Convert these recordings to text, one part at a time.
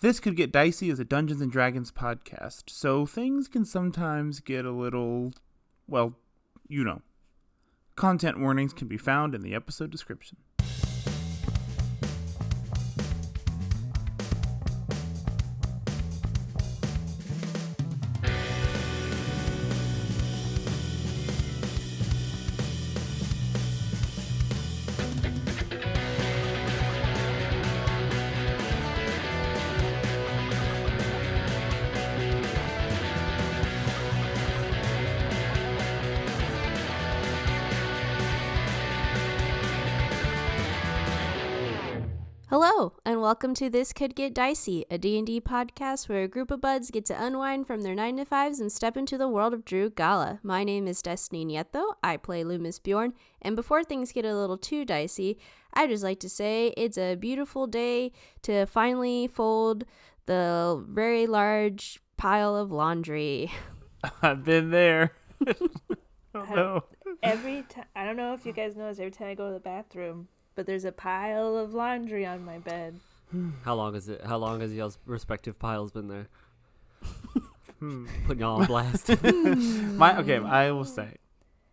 This Could Get Dicey is a Dungeons & Dragons podcast, so things can sometimes get a little, well, you know. Content warnings can be found in the episode description. Hello, and welcome to This Could Get Dicey, a D&D podcast where a group of buds get to unwind from their 9-to-5s and step into the world of Drew Gala. My name is Destiny Nieto, I play Loomis Bjorn, and before things get a little too dicey, I'd just like to say it's a beautiful day to finally fold the very large pile of laundry. I've been there. Oh, no. Every time, I don't know if you guys notice, every time I go to the bathroom, but there's a pile of laundry on my bed. How long is it? How long has y'all's respective piles been there? Putting y'all on blast. I will say,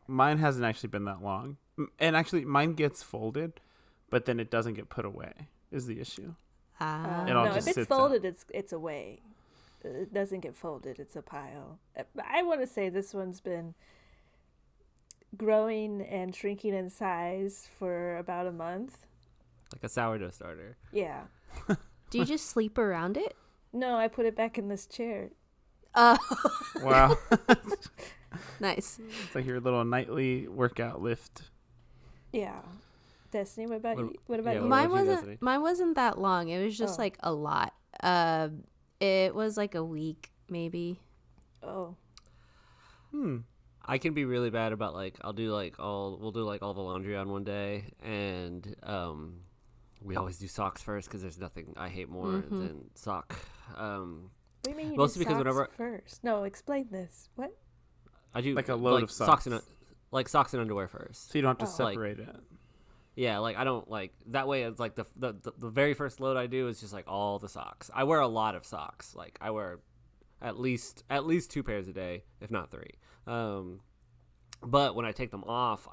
mine hasn't actually been that long. And actually, mine gets folded, but then it doesn't get put away, is the issue. It all no, just if it's sits folded, out. it's away. It doesn't get folded, it's a pile. I want to say this one's been growing and shrinking in size for about a month. Like a sourdough starter. Yeah. Do you just sleep around it? No, I put it back in this chair. Wow. Nice. It's like your little nightly workout lift. Yeah. Destiny, what about you? What about yeah, you? Mine wasn't that long. It was just like a lot. It was like a week maybe. Oh. I can be really bad about we'll do all the laundry on one day, and we always do socks first because there's nothing I hate more than sock. What do you mean you mostly do because socks whenever first? No, explain this. What? I do Like a load of socks. Socks and underwear first. So you don't have to Oh. separate it. Yeah, I don't that way. It's like the very first load I do is just like all the socks. I wear a lot of socks. Like I wear at least 2 pairs a day, if not 3. But when I take them off,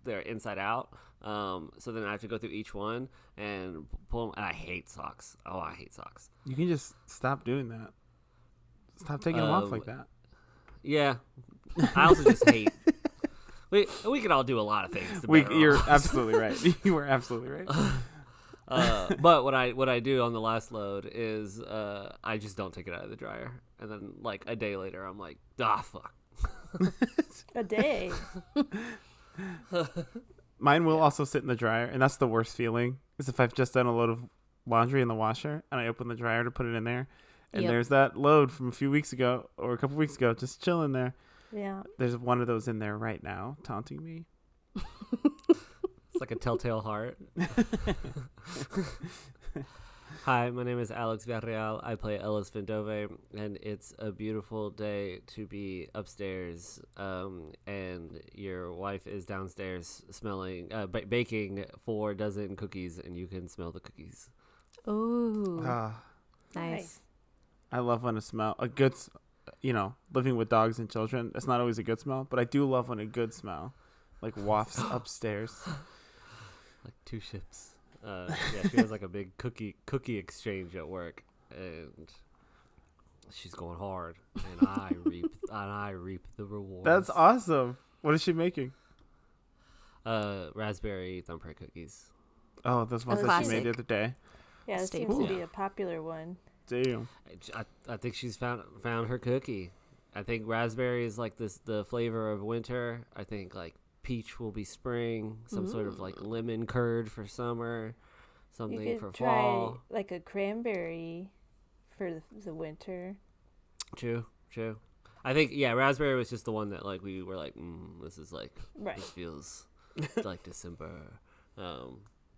they're inside out. So then I have to go through each one and pull them. And I hate socks. Oh, I hate socks. You can just stop doing that. Stop taking them off like that. Yeah, I also just hate. We could all do a lot of things. You're absolutely right. You were absolutely right. But what I do on the last load is I just don't take it out of the dryer, and then like a day later I'm like, fuck. A day. Mine will also sit in the dryer, and that's the worst feeling, is if I've just done a load of laundry in the washer and I open the dryer to put it in there, and there's that load from a few weeks ago or a couple weeks ago just chilling there. Yeah. There's one of those in there right now taunting me. It's like a telltale heart. Hi, my name is Alex Villarreal. I play Ellis Vendove, and it's a beautiful day to be upstairs, and your wife is downstairs smelling, baking 4 dozen cookies, and you can smell the cookies. Ooh. Ah, Nice. I love when a good, living with dogs and children, it's not always a good smell, but I do love when a good smell, like, wafts upstairs. Like 2 ships. She has like a big cookie exchange at work, and she's going hard, and I reap the rewards. That's awesome. What is she making? Raspberry thumbprint cookies. Oh, those ones that she made the other day. Yeah, it seems Staple. to be a popular one. Damn. I think she's found her cookie. I think raspberry is like the flavor of winter. I think like peach will be spring. Some sort of like lemon curd for summer. Something You for could try fall. like a cranberry for the winter. True. I think raspberry was just the one that like we were like, this is like Right. this feels like December.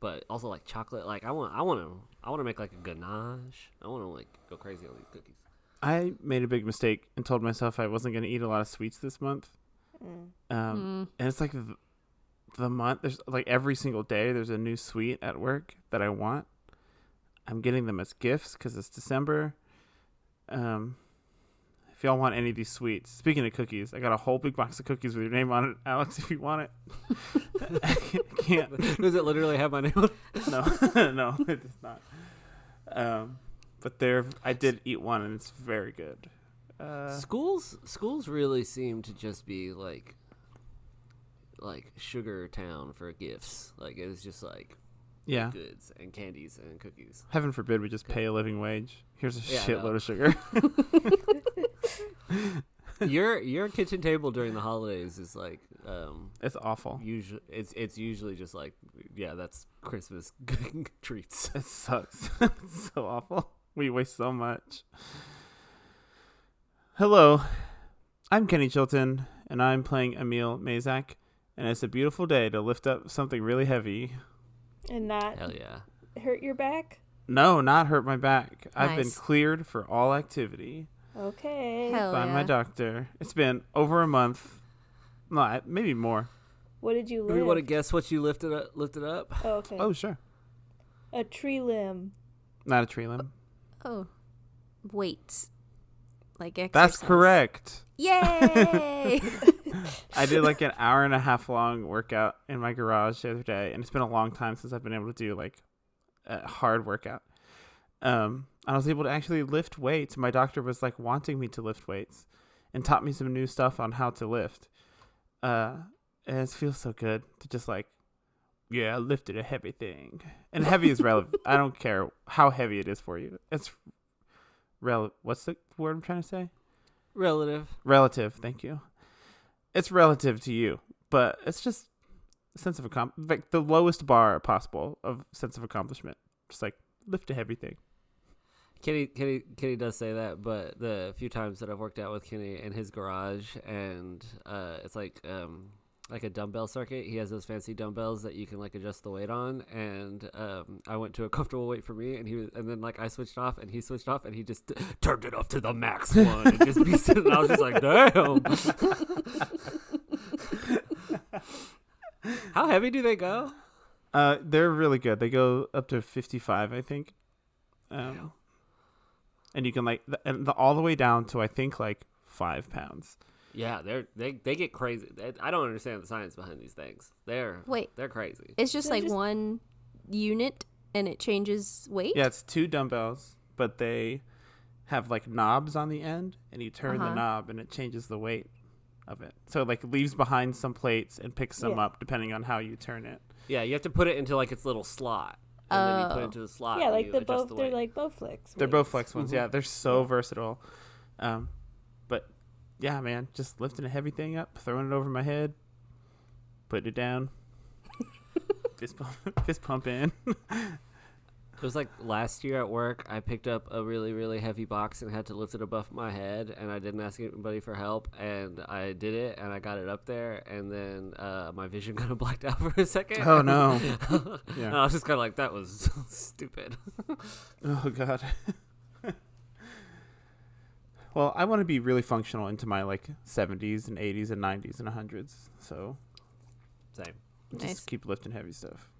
But also like chocolate. Like I want to make like a ganache. I want to like go crazy on these cookies. I made a big mistake and told myself I wasn't going to eat a lot of sweets this month. And it's like the month, there's like every single day there's a new sweet at work that I want. I'm getting them as gifts because it's December. If y'all want any of these sweets, speaking of cookies, I got a whole big box of cookies with your name on it, Alex. If you want it, I can't. Does it literally have my name on it? No, no, it does not. But I did eat one, and it's very good. Schools really seem to just be like sugar town for gifts. Like it's just like Yeah. goods and candies and cookies. Heaven forbid we just pay a living wage. Here's a Yeah, shitload no. of sugar. Your kitchen table during the holidays is like It's awful. usually it's usually just like that's Christmas treats. It sucks. It's so awful. We waste so much. Hello, I'm Kenny Chilton, and I'm playing Emil Mazak, and it's a beautiful day to lift up something really heavy. And not Hell yeah. hurt your back? No, not hurt my back. I've been Nice. cleared for all activity Okay. Hell by my yeah. doctor. It's been over a month. No, maybe more. What did you Do we lift? want to guess what you lifted up? Oh, okay. Oh, sure. A tree limb. Not a tree limb. Oh, weights. Like exercise. That's correct. Yay! I did like an hour and a half long workout in my garage the other day, and it's been a long time since I've been able to do like a hard workout. I was able to actually lift weights. My doctor was like wanting me to lift weights and taught me some new stuff on how to lift. And it feels so good to just like, yeah, I lifted a heavy thing. And heavy is relevant. I don't care how heavy it is for you. It's what's the word I'm trying to say? Relative. Relative. Thank you. It's relative to you, but it's just a sense of like the lowest bar possible of sense of accomplishment. Just like lift a heavy thing. Kenny does say that, but the few times that I've worked out with Kenny in his garage, and it's like a dumbbell circuit. He has those fancy dumbbells that you can like adjust the weight on, and I went to a comfortable weight for me, and then like I switched off, and he switched off, and he just turned it up to the max one, and just be sitting. And I was just like, damn. How heavy do they go? They're really good. They go up to 55, I think. And you can like all the way down to I think like 5 pounds. Yeah, they get crazy. I don't understand the science behind these things. They're crazy. It's just They're like just- one unit and it changes weight? Yeah, it's 2 dumbbells, but they have like knobs on the end, and you turn the knob and it changes the weight of it. So it like leaves behind some plates and picks them up depending on how you turn it. Yeah, you have to put it into like its little slot. And then you put it into the slot. Yeah, and like you the adjust both. weight. They're like Bowflex. They're both weights. flex ones. Yeah, they're so versatile. But yeah, man, just lifting a heavy thing up, throwing it over my head, putting it down, fist pump in. It was like last year at work, I picked up a really, really heavy box and had to lift it above my head, and I didn't ask anybody for help, and I did it, and I got it up there, and then my vision kind of blacked out for a second. Oh, no. Yeah. And I was just kind of like, that was stupid. Oh, God. Well, I want to be really functional into my like 70s and 80s and 90s and 100s. So Same. just Nice. keep lifting heavy stuff.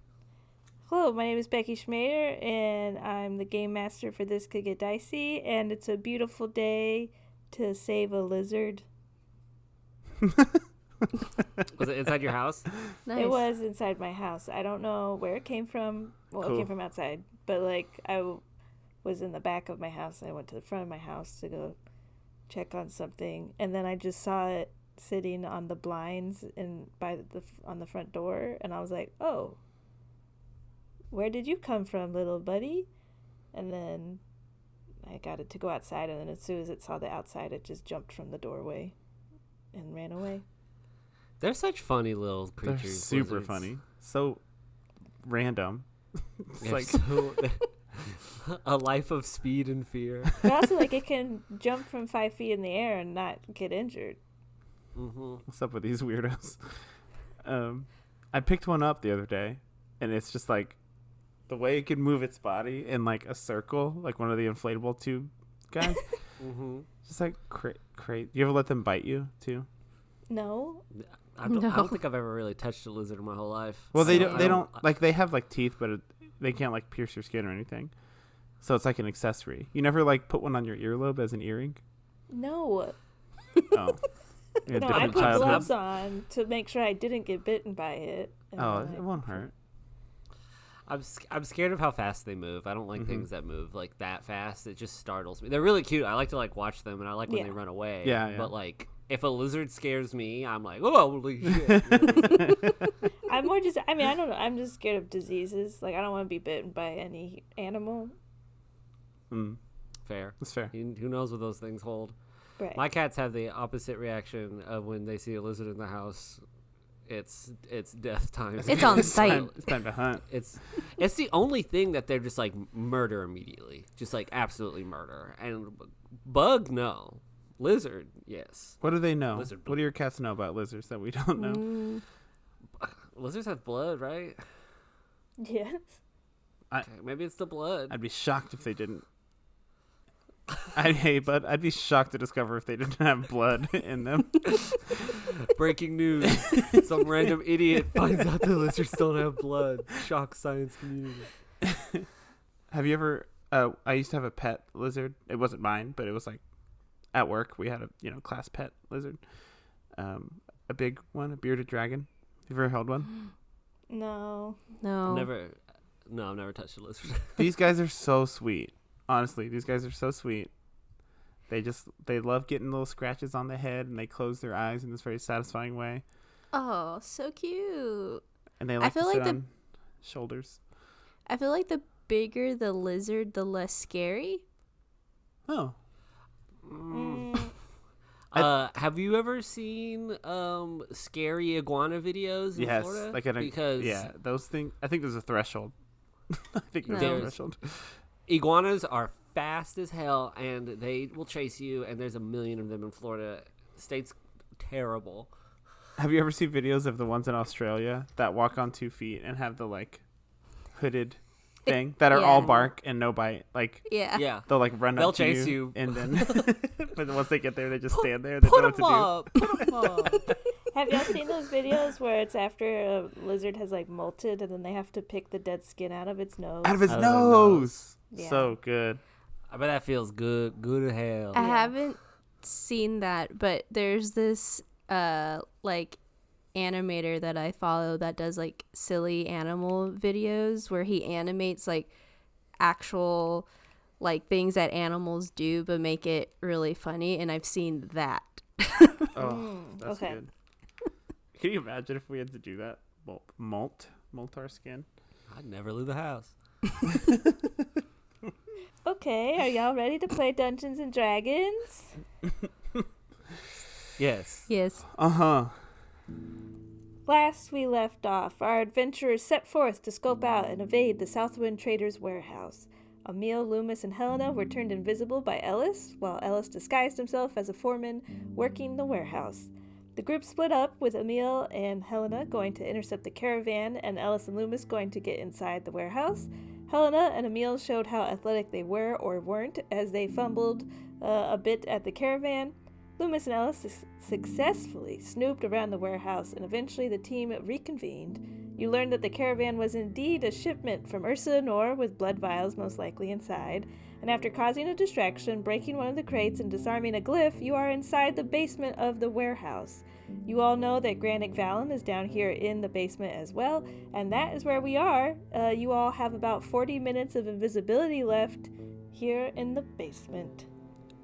Hello, my name is Becky Schmader, and I'm the game master for This Could Get Dicey, and it's a beautiful day to save a lizard. Was it inside your house? Nice. It was inside my house. I don't know where it came from. Well, Cool. it came from outside, but like was in the back of my house. I went to the front of my house to go check on something, and then I just saw it sitting on the blinds on the front door, and I was like, "Oh, where did you come from, little buddy?" And then I got it to go outside, and then as soon as it saw the outside, it just jumped from the doorway and ran away. They're such funny little They're creatures. super lizards. funny. So random. It's They're like so, a life of speed and fear. But also, like, it can jump from 5 feet in the air and not get injured. Mm-hmm. what's up with these weirdos? I picked one up the other day, and it's just like the way it can move its body in like a circle, like one of the inflatable tube guys. Mm-hmm. Just like great. You ever let them bite you too? No, I No. don't think I've ever really touched a lizard in my whole life. Well, they So don't. They don't like they have like teeth, but they can't like pierce your skin or anything. So it's like an accessory. You never like put one on your earlobe as an earring? No. Oh. No, I put gloves on to make sure I didn't get bitten by it. Oh, it won't hurt. I'm scared of how fast they move. I don't like things that move like that fast. It just startles me. They're really cute. I like to like watch them, and I like when they run away. Yeah. But like if a lizard scares me, I'm like, oh, holy shit. I'm more just. I mean, I don't know. I'm just scared of diseases. Like I don't want to be bitten by any animal. Fair. That's fair. Who knows what those things hold? Right. My cats have the opposite reaction of when they see a lizard in the house. It's death time. It's on sight. It's time to hunt. It's the only thing that they're just like murder immediately, just like absolutely murder. And bug, no. Lizard, yes. What do they know? Lizard What do your cats know about lizards that we don't know? Lizards have blood, right? Yes. Okay, maybe it's the blood. I'd be shocked if they didn't. I'd be shocked to discover if they didn't have blood in them. Breaking news. Some random idiot finds out the lizards don't have blood. Shock science community. Have you ever I used to have a pet lizard. It wasn't mine, but it was like at work we had a class pet lizard. A big one, a bearded dragon. Have you ever held one? No. No. I've never touched a lizard. These guys are so sweet. Honestly, these guys are so sweet. They love getting little scratches on the head, and they close their eyes in this very satisfying way. Oh, so cute. And they like to sit on shoulders. I feel like the bigger the lizard, the less scary. Oh. Have you ever seen scary iguana videos in Florida? Yes, those things. I think there's a threshold. I think there's a threshold. Iguanas are fast as hell, and they will chase you, and there's a million of them in Florida. The state's terrible. Have you ever seen videos of the ones in Australia that walk on 2 feet and have the, like, hooded thing that are all bark and no bite? Like, yeah. They'll, like, run They'll up to chase you. And then, but once they get there, they just stand there. They don't know what to do. Put them up. Have y'all seen those videos where it's after a lizard has like molted and then they have to pick the dead skin out of its nose? Out of its nose. Yeah. So good. I bet that feels good as hell. I haven't seen that, but there's this like animator that I follow that does like silly animal videos where he animates like actual like things that animals do but make it really funny, and I've seen that. That's good. Can you imagine if we had to do that? Molt our skin. I'd never leave the house. Okay, are y'all ready to play Dungeons and Dragons? Yes. Uh-huh. Last we left off, our adventurers set forth to scope out and evade the Southwind Traders' warehouse. Emil, Loomis, and Helena were turned invisible by Ellis, while Ellis disguised himself as a foreman working the warehouse. The group split up, with Emil and Helena going to intercept the caravan and Ellis and Loomis going to get inside the warehouse. Helena and Emil showed how athletic they were or weren't as they fumbled a bit at the caravan. Loomis and Ellis successfully snooped around the warehouse, and eventually the team reconvened. You learned that the caravan was indeed a shipment from Ursa Nor with blood vials most likely inside, and after causing a distraction, breaking one of the crates, and disarming a glyph, you are inside the basement of the warehouse. You all know that Granic Valum is down here in the basement as well, and that is where we are. You all have about 40 minutes of invisibility left here in the basement.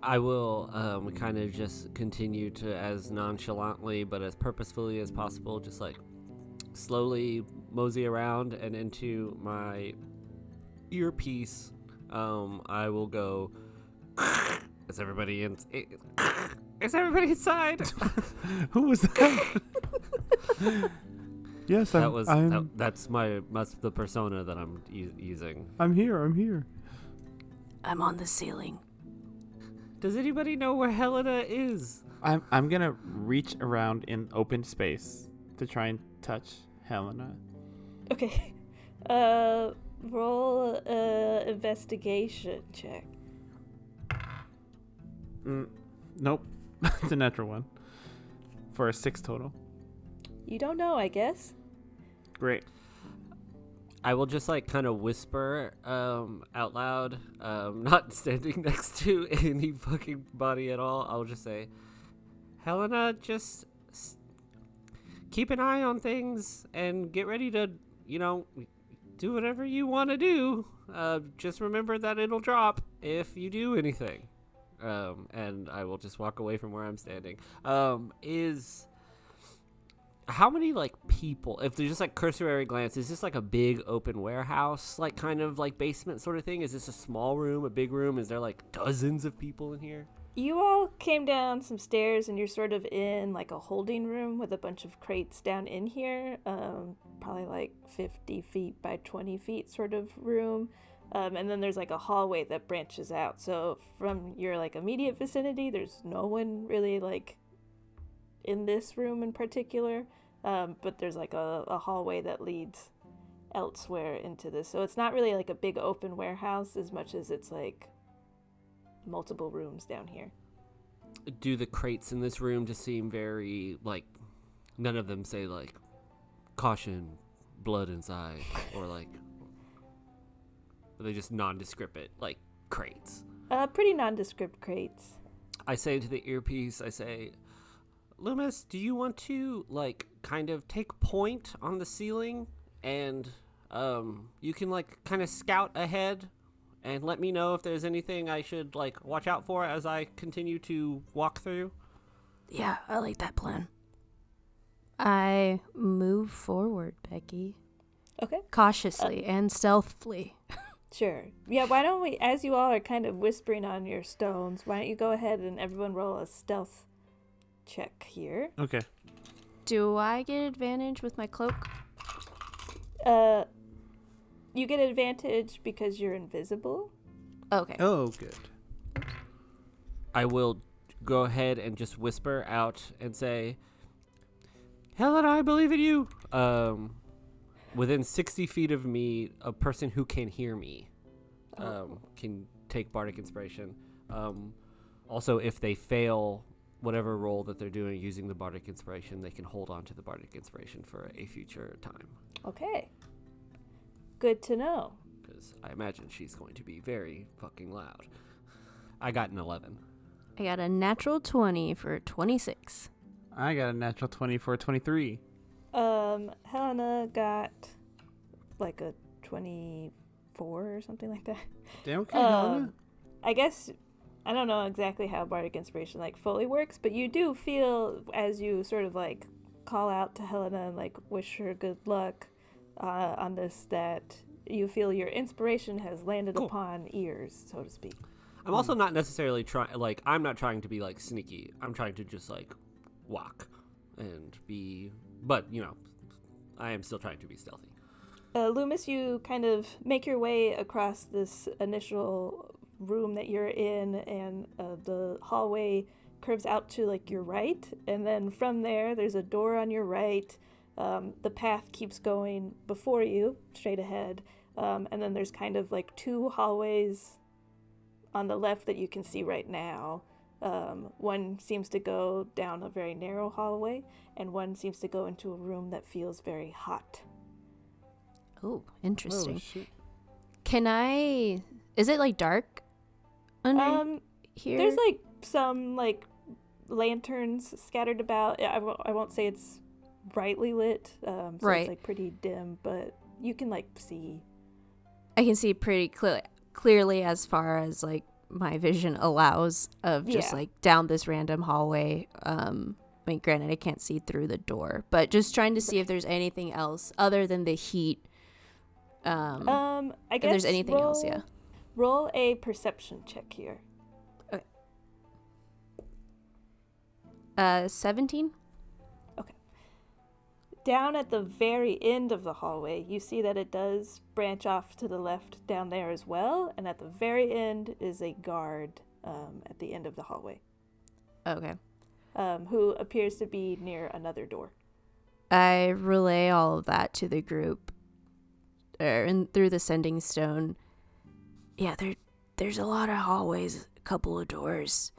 I will kind of just continue to, as nonchalantly but as purposefully as possible, just like slowly mosey around and into my earpiece. I will go, is everybody inside? Who was that? Yes, that's the persona that I'm using. I'm here. I'm on the ceiling. Does anybody know where Helena is? I'm gonna reach around in open space to try and touch Helena. Okay. Roll investigation check. Nope. It's a natural one. For a 6 total. You don't know, I guess. Great. I will just like kind of whisper out loud, not standing next to any fucking body at all. I'll just say, Helena, just keep an eye on things and get ready to, do whatever you want to do. Just remember that it'll drop if you do anything. And I will just walk away from where I'm standing. How many people, if there's just cursory glance, is this a big open warehouse, kind of basement sort of thing? Is this a small room, a big room? Is there dozens of people in here? You all came down some stairs and you're sort of in a holding room with a bunch of crates down in here. Probably 50 feet by 20 feet sort of room. And then there's a hallway that branches out. So from your immediate vicinity, there's no one really in this room in particular. But there's a hallway that leads elsewhere into this. So it's not really a big open warehouse as much as it's multiple rooms down here. Do the crates in this room just seem very none of them say caution, blood inside, or are they just nondescript crates? Pretty nondescript crates. I say to the earpiece, I say, Loomis, do you want to kind of take point on the ceiling and you can kind of scout ahead and let me know if there's anything I should watch out for as I continue to walk through? Yeah, I like that plan. I move forward, Becky. Okay. Cautiously and stealthily. Sure. Yeah, why don't we, as you all are kind of whispering on your stones, why don't you go ahead and everyone roll a stealth check here? Okay. Do I get advantage with my cloak? You get advantage because you're invisible. Okay. Oh, good. I will go ahead and just whisper out and say, Helen, I believe in you. Within 60 feet of me, a person who can hear me can take Bardic Inspiration. Also, if they fail whatever roll that they're doing using the Bardic Inspiration, they can hold on to the Bardic Inspiration for a future time. Okay. Good to know. Because I imagine she's going to be very fucking loud. I got an 11. I got a natural 20 for 26. I got a natural 20 for 23. Helena got a 24 or something like that. Damn, okay, Helena. I guess I don't know exactly how Bardic Inspiration fully works, but you do feel as you sort of call out to Helena and wish her good luck on this, that you feel your inspiration has landed upon ears, so to speak. I'm also not necessarily trying, I'm not trying to be sneaky. I'm trying to just walk and be, but I am still trying to be stealthy. Loomis, you kind of make your way across this initial room that you're in, and the hallway curves out to your right, and then from there's a door on your right. The path keeps going before you straight ahead, and then there's kind of two hallways on the left that you can see right now. One seems to go down a very narrow hallway, and one seems to go into a room that feels very hot. Oh, interesting. Oh, shit. Is it dark under here? There's some lanterns scattered about. I won't say it's brightly lit, so right. It's pretty dim, but you can see. I can see pretty clearly as far as my vision allows of just down this random hallway. I mean, granted, I can't see through the door, but just trying to see if there's anything else other than the heat. I guess if there's anything else, yeah. Roll a perception check here. Okay. 17. Down at the very end of the hallway, you see that it does branch off to the left down there as well, and at the very end is a guard at the end of the hallway. Okay. Who appears to be near another door. I relay all of that to the group, and through the sending stone. Yeah, there's a lot of hallways, a couple of doors.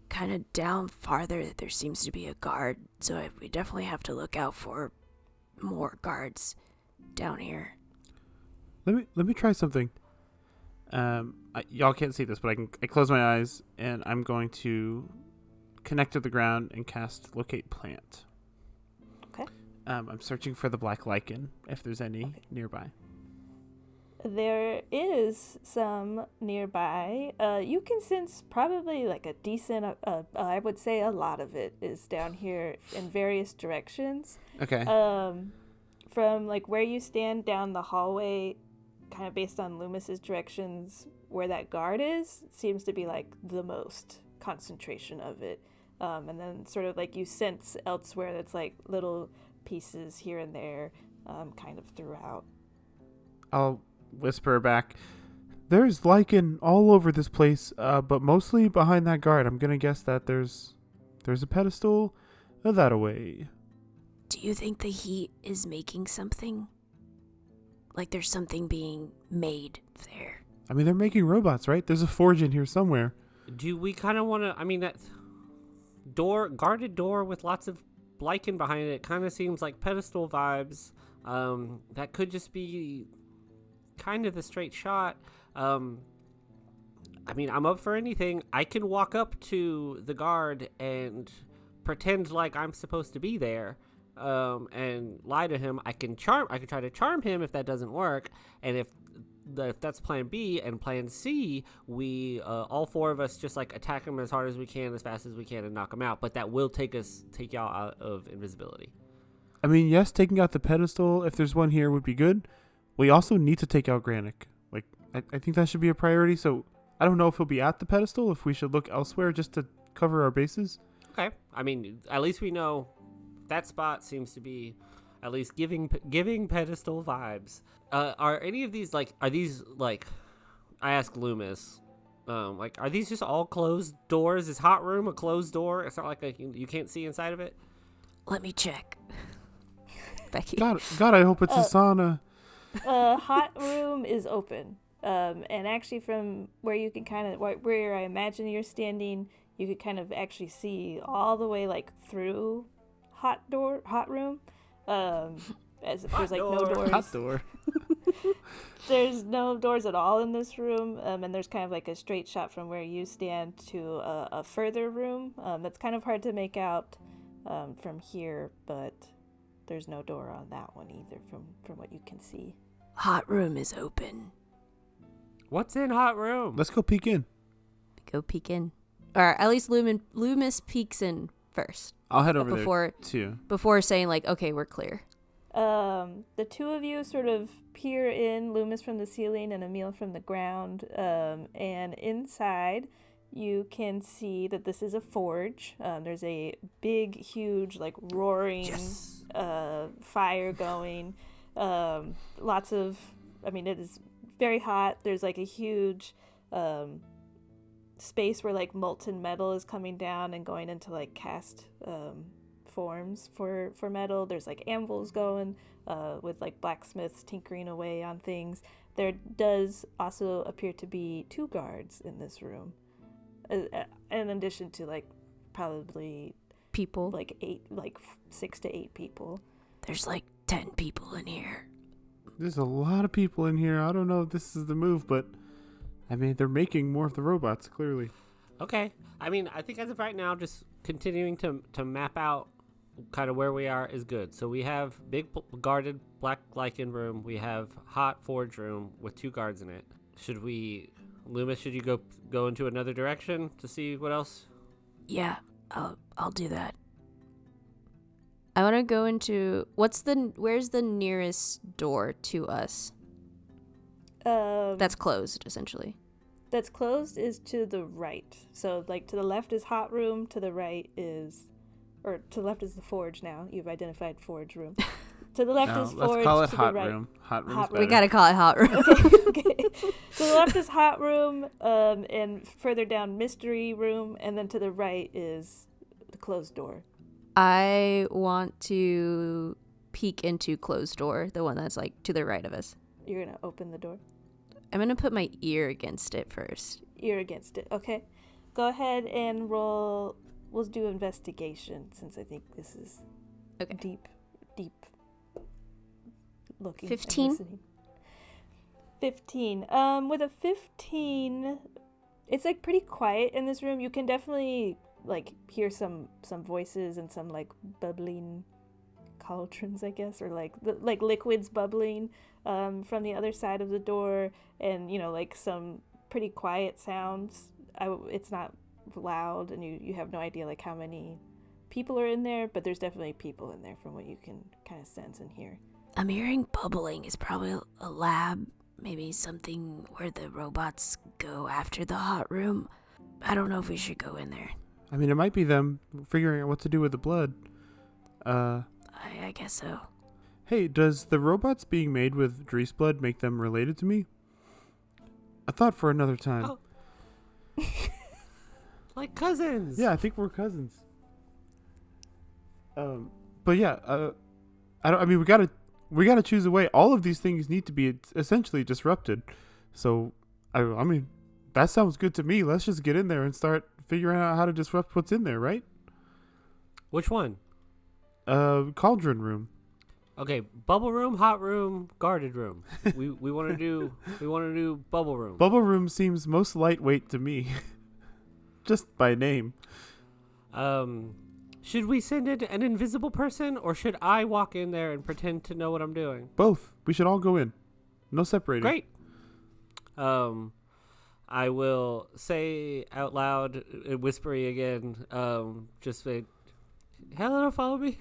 Kind of down farther, there seems to be a guard, so we definitely have to look out for more guards down here. Let me try something. Y'all can't see this, but I close my eyes and I'm going to connect to the ground and cast Locate Plant. Okay. I'm searching for the black lichen if there's any nearby. There is some nearby. You can sense probably like a decent, I would say a lot of it is down here in various directions. Okay. From like where you stand down the hallway, kind of based on Loomis's directions, where that guard is, seems to be like the most concentration of it. And then sort of like you sense elsewhere that's like little pieces here and there, kind of throughout. I'll whisper back. There's lichen all over this place, but mostly behind that guard. I'm gonna guess that there's a pedestal that away. Do you think the heat is making something? Like there's something being made there? I mean, they're making robots, right? There's a forge in here somewhere. Do we kind of want to? I mean, that guarded door with lots of lichen behind it kind of seems like pedestal vibes. That could just be kind of the straight shot. I mean, I'm up for anything. I can walk up to the guard and pretend like I'm supposed to be there, and lie to him. I can try to charm him if that doesn't work, and if that's plan B, and plan C, we all four of us just like attack him as hard as we can, as fast as we can, and knock him out. But that will take y'all out of invisibility. I mean, yes, taking out the pedestal, if there's one here, would be good. We also need to take out Granick. Like, I think that should be a priority. So I don't know if he'll be at the pedestal, if we should look elsewhere just to cover our bases. Okay. I mean, at least we know that spot seems to be at least giving pedestal vibes. Are any of these are these I ask Loomis, are these just all closed doors? Is Hot Room a closed door? It's not like you can't see inside of it? Let me check. Becky. God, I hope it's a sauna. Hot Room is open. And actually from where you can kind of, where I imagine you're standing, you could kind of actually see all the way like through Hot Room. As if there's like no doors. Hot door. There's no doors at all in this room, and there's kind of like a straight shot from where you stand to a further room. That's kind of hard to make out from here, but there's no door on that one either from what you can see. Hot Room is open. What's in Hot Room? Let's go peek in. Go peek in. Or at least Loomis peeks in first. I'll head over there too. Before saying like, okay, we're clear. The two of you sort of peer in, Loomis from the ceiling and Emil from the ground, and inside you can see that this is a forge. There's a big, huge, like roaring fire going. Lots of, I mean, it is very hot. There's like a huge space where like molten metal is coming down and going into like cast forms for metal. There's like anvils going with like blacksmiths tinkering away on things. There does also appear to be 2 guards in this room, in addition to like probably people, like 6 to 8 people. There's like 10 people in here. There's a lot of people in here. I don't know if this is the move, but I mean, they're making more of the robots, clearly. Okay. I mean, I think as of right now, just continuing to map out kind of where we are is good. So we have big guarded black lichen room. We have hot forge room with 2 guards in it. Loomis, should you go into another direction to see what else? Yeah, I'll do that. I want to go into where's the nearest door to us? That's closed, essentially. That's closed is to the right. So like to the left is Hot Room, to the right is, or to the left is the forge now. You've identified forge room. To the left is forge. Let's call it to Hot the right. Room. Hot Room's We better. gotta call it Hot Room. Okay. To the left is Hot Room, and further down Mystery Room, and then to the right is the closed door. I want to peek into closed door, the one that's like to the right of us. You're gonna open the door. I'm gonna put my ear against it first. Ear against it. Okay. Go ahead and roll. We'll do investigation since I think this is Okay. deep looking. 15? 15. With a 15, it's like pretty quiet in this room. You can definitely like hear some voices and some like bubbling cauldrons, I guess, or like like liquids bubbling from the other side of the door, and like some pretty quiet sounds. It's not loud, and you have no idea like how many people are in there, but there's definitely people in there from what you can kind of sense and hear. I'm hearing bubbling is probably a lab, maybe something where the robots go after the hot room. I don't know if we should go in there. I mean, it might be them figuring out what to do with the blood. I guess so. Hey, does the robots being made with Drees blood make them related to me? A thought for another time. Oh. Like cousins. Yeah, I think we're cousins. But yeah, I mean, we gotta choose a way. All of these things need to be essentially disrupted. So, I mean, that sounds good to me. Let's just get in there and start figuring out how to disrupt what's in there, right? Which one? Cauldron room. Okay, bubble room, hot room, guarded room. we want to do bubble room. Bubble room seems most lightweight to me, just by name. Should we send in an invisible person, or should I walk in there and pretend to know what I'm doing? Both. We should all go in. No separating. Great. I will say out loud, whispery again. Just say, "Hello, follow me."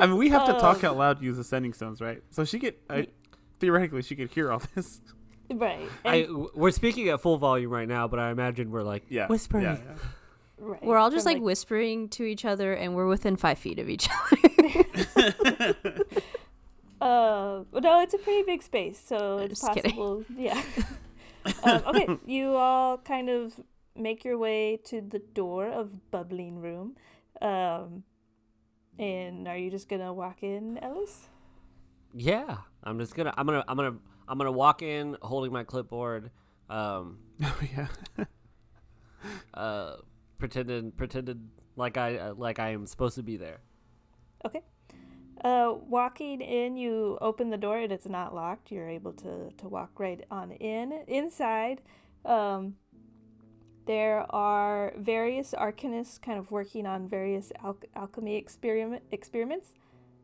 I mean, we have to talk out loud to use the sending stones, right? So theoretically, she could hear all this. Right. We're speaking at full volume right now, but I imagine we're like whispering. Yeah. Right. We're all just like whispering to each other, and we're within 5 feet of each other. No, it's a pretty big space, so it's Just possible. Kidding. Yeah. Okay, you all kind of make your way to the door of bubbling room. And are you just gonna walk in, Ellis? Yeah, I'm gonna walk in holding my clipboard. Oh yeah. Pretended like I am supposed to be there. Okay. Walking in, you open the door and it's not locked. You're able to walk right on in. Inside, there are various arcanists kind of working on various alchemy experiments.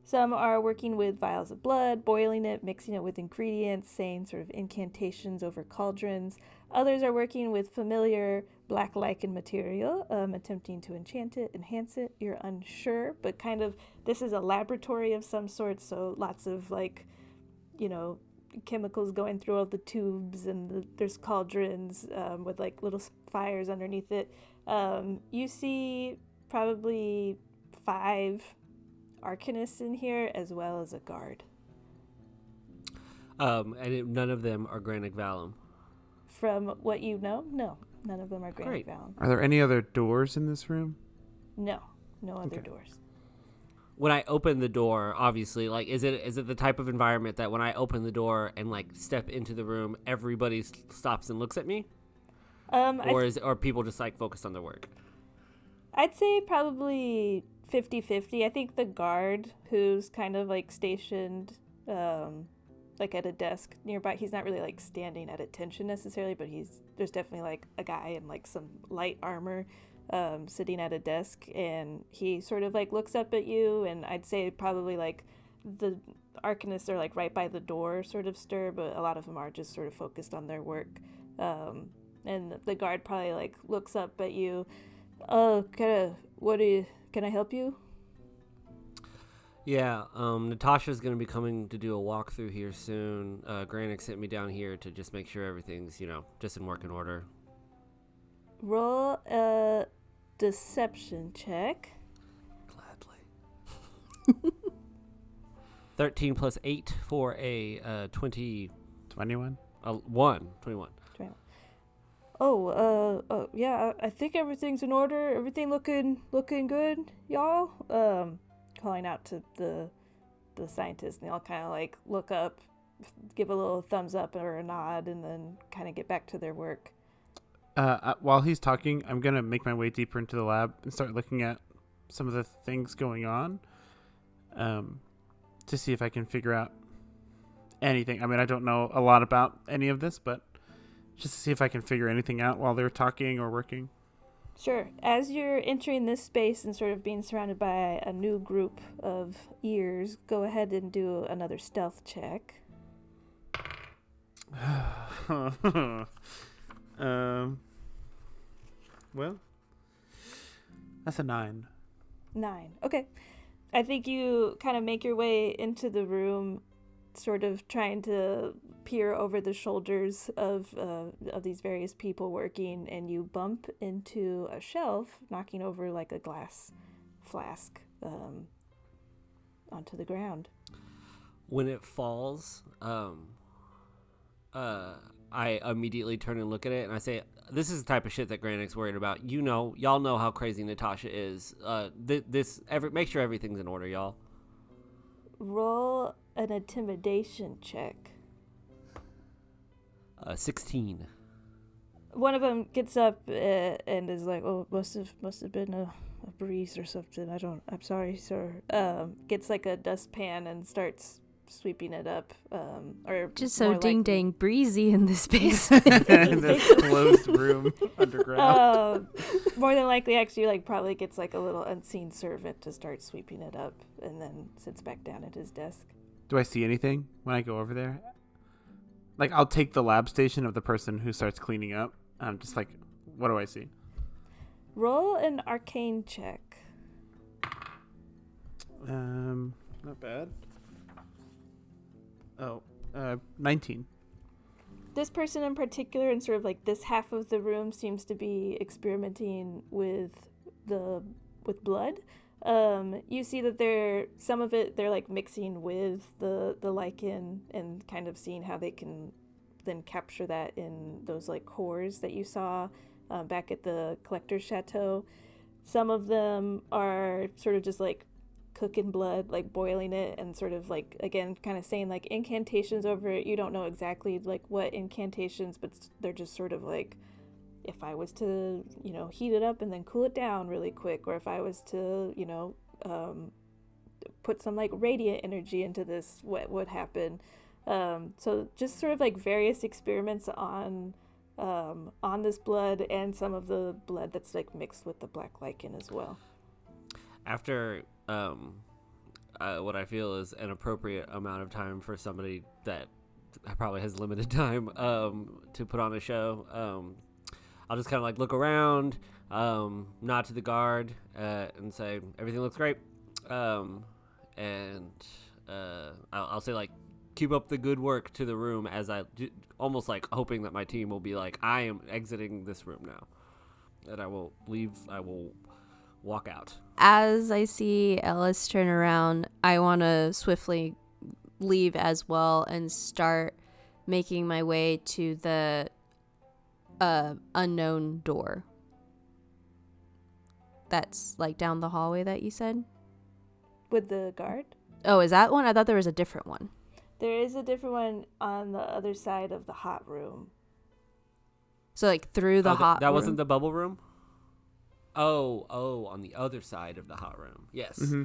Some are working with vials of blood, boiling it, mixing it with ingredients, saying sort of incantations over cauldrons. Others are working with familiar black lichen material, attempting to enchant it, enhance it. You're unsure, but kind of this is a laboratory of some sort, so lots of like, chemicals going through all the tubes, and there's cauldrons with like little fires underneath it. You see probably 5 arcanists in here, as well as a guard. None of them are Granic Valum. From what you know, no, none of them are Granic Great. Valum. Are there any other doors in this room? No other doors. When I open the door, obviously, like, is it the type of environment that when I open the door and like step into the room, everybody stops and looks at me, or people just like focused on their work? I'd say probably 50-50. I think the guard, who's kind of like stationed like at a desk nearby, he's not really like standing at attention necessarily, but there's definitely like a guy in like some light armor sitting at a desk, and he sort of like looks up at you, and I'd say probably like the arcanists are like right by the door sort of stir, but a lot of them are just sort of focused on their work. And the guard probably like looks up at you. Can I help you? Yeah, Natasha's going to be coming to do a walkthrough here soon. Granic sent me down here to just make sure everything's, just in working order. Roll a deception check. Gladly. 13 plus 8 for a 20... 21? 21. Yeah, I think everything's in order. Everything looking good, y'all. Calling out to the scientists, and they all kind of like look up, give a little thumbs up or a nod, and then kind of get back to their work. While he's talking, I'm gonna make my way deeper into the lab and start looking at some of the things going on, to see if I can figure out anything. I mean, I don't know a lot about any of this, but just to see if I can figure anything out while they're talking or working. Sure. As you're entering this space and sort of being surrounded by a new group of ears, go ahead and do another stealth check. Well, that's a 9. 9. Okay. I think you kind of make your way into the room, sort of trying to peer over the shoulders of these various people working, and you bump into a shelf, knocking over like a glass flask onto the ground. When it falls, I immediately turn and look at it, and I say, "This is the type of shit that Grannik's worried about. Y'all know how crazy Natasha is. Make sure everything's in order, y'all." Roll an intimidation check. 16. One of them gets up and is like, "Oh, must have been a breeze or something. I'm sorry, sir." Gets like a dustpan and starts sweeping it up. Or just so ding dang breezy in this space. In this closed room underground. More than likely, actually, like probably gets like a little unseen servant to start sweeping it up, and then sits back down at his desk. Do I see anything when I go over there? Like, I'll take the lab station of the person who starts cleaning up. I'm just like, what do I see? Roll an arcane check. Not bad. 19. This person in particular, and sort of like this half of the room, seems to be experimenting with blood. You see that some of it they're like mixing with the lichen and kind of seeing how they can then capture that in those like cores that you saw back at the collector's chateau. Some of them are sort of just like cooking blood, like boiling it, and sort of like, again, kind of saying like incantations over it. You don't know exactly like what incantations, but they're just sort of like, if I was to, heat it up and then cool it down really quick, or if I was to, put some like radiant energy into this, what would happen? So just sort of like various experiments on this blood, and some of the blood that's like mixed with the black lichen as well. After what I feel is an appropriate amount of time for somebody that probably has limited time to put on a show, I'll just kind of like look around, nod to the guard, and say, "Everything looks great." And I'll say, like, "Keep up the good work" to the room, as I almost like hoping that my team will be like, "I am exiting this room now." And I will leave. I will walk out. As I see Ellis turn around, I want to swiftly leave as well and start making my way to the unknown door that's like down the hallway that you said with the guard. Oh, is that one? I thought there was a different one. There is a different one on the other side of the hot room. So like through the hot that room? Wasn't the bubble room? Oh, on the other side of the hot room. Yes. Mm-hmm.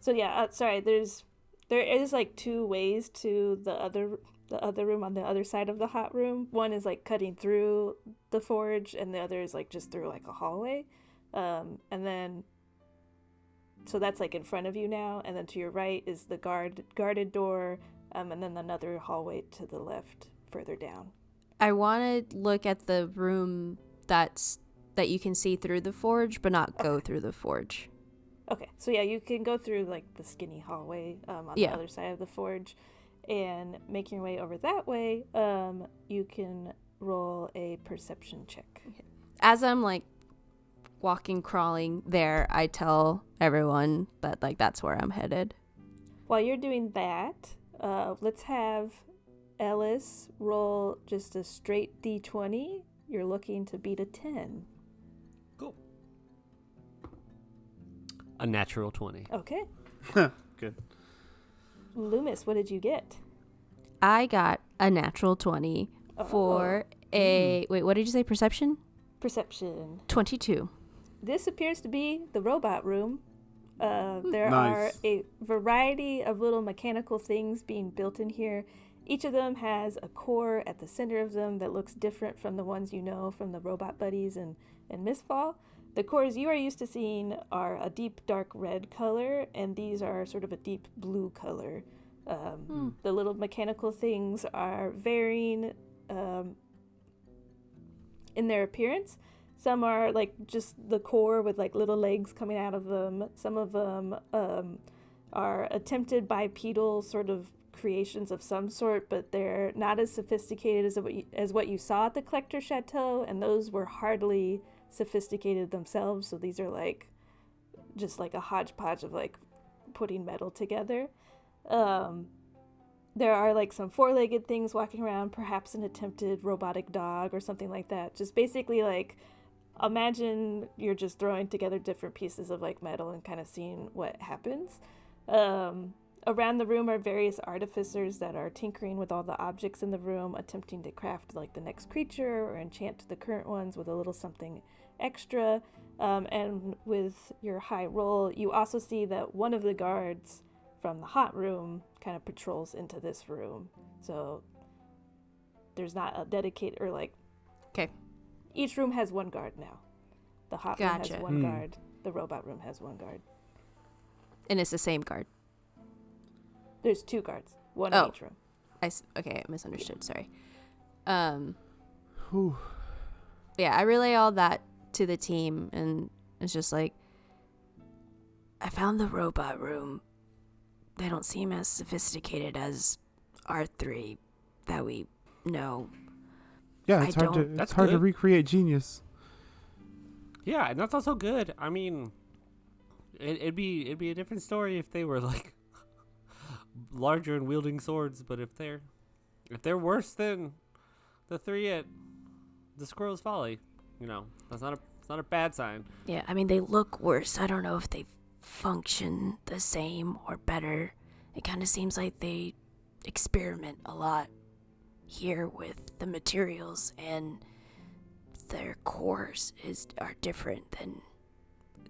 So yeah, sorry, there is like two ways to the other room on the other side of the hot room. One is like cutting through the forge, and the other is like just through like a hallway. And then so that's like in front of you now, and then to your right is the guarded door, and then another hallway to the left further down. I want to look at the room that you can see through the forge, but not go through the forge. Okay, so yeah, you can go through like the skinny hallway on the other side of the forge, and making your way over that way, you can roll a perception check. Okay. As I'm like crawling there, I tell everyone that like that's where I'm headed. While you're doing that, let's have Ellis roll just a straight D20. You're looking to beat a 10. Cool. A natural 20. Okay. Good. Loomis, what did you get? I got a natural 20 for a... Wait, what did you say? Perception? Perception. 22. This appears to be the robot room. There are a variety of little mechanical things being built in here. Each of them has a core at the center of them that looks different from the ones you know from the Robot Buddies and Mistfall. The cores you are used to seeing are a deep dark red color, and these are sort of a deep blue color. The little mechanical things are varying in their appearance. Some are like just the core with like little legs coming out of them. Some of them are attempted bipedal sort of creations of some sort, but they're not as sophisticated as what you saw at the Collector Chateau, and those were hardly sophisticated themselves. So these are like just like a hodgepodge of like putting metal together. There are like some four-legged things walking around, perhaps an attempted robotic dog or something like that. Just basically like imagine you're just throwing together different pieces of like metal and kind of seeing what happens. Around the room are various artificers that are tinkering with all the objects in the room, attempting to craft like the next creature or enchant the current ones with a little something extra. And with your high roll, you also see that one of the guards from the hot room kind of patrols into this room. So there's not a dedicated or like... Okay. Each room has one guard now. The hot room has one guard. The robot room has one guard. And it's the same guard. There's two guards. One in each room. Okay, I misunderstood. Sorry. Yeah, I relay all that to the team, and it's just like, I found the robot room. They don't seem as sophisticated as our three that we know. Yeah, it's hard to recreate genius. Yeah, and that's also good. I mean, it'd be a different story if they were like larger and wielding swords, but if they're worse than the three at the Squirrel's Folly, it's not a bad sign. Yeah, I mean, they look worse. I don't know if they function the same or better. It kind of seems like they experiment a lot here with the materials, and their cores are different than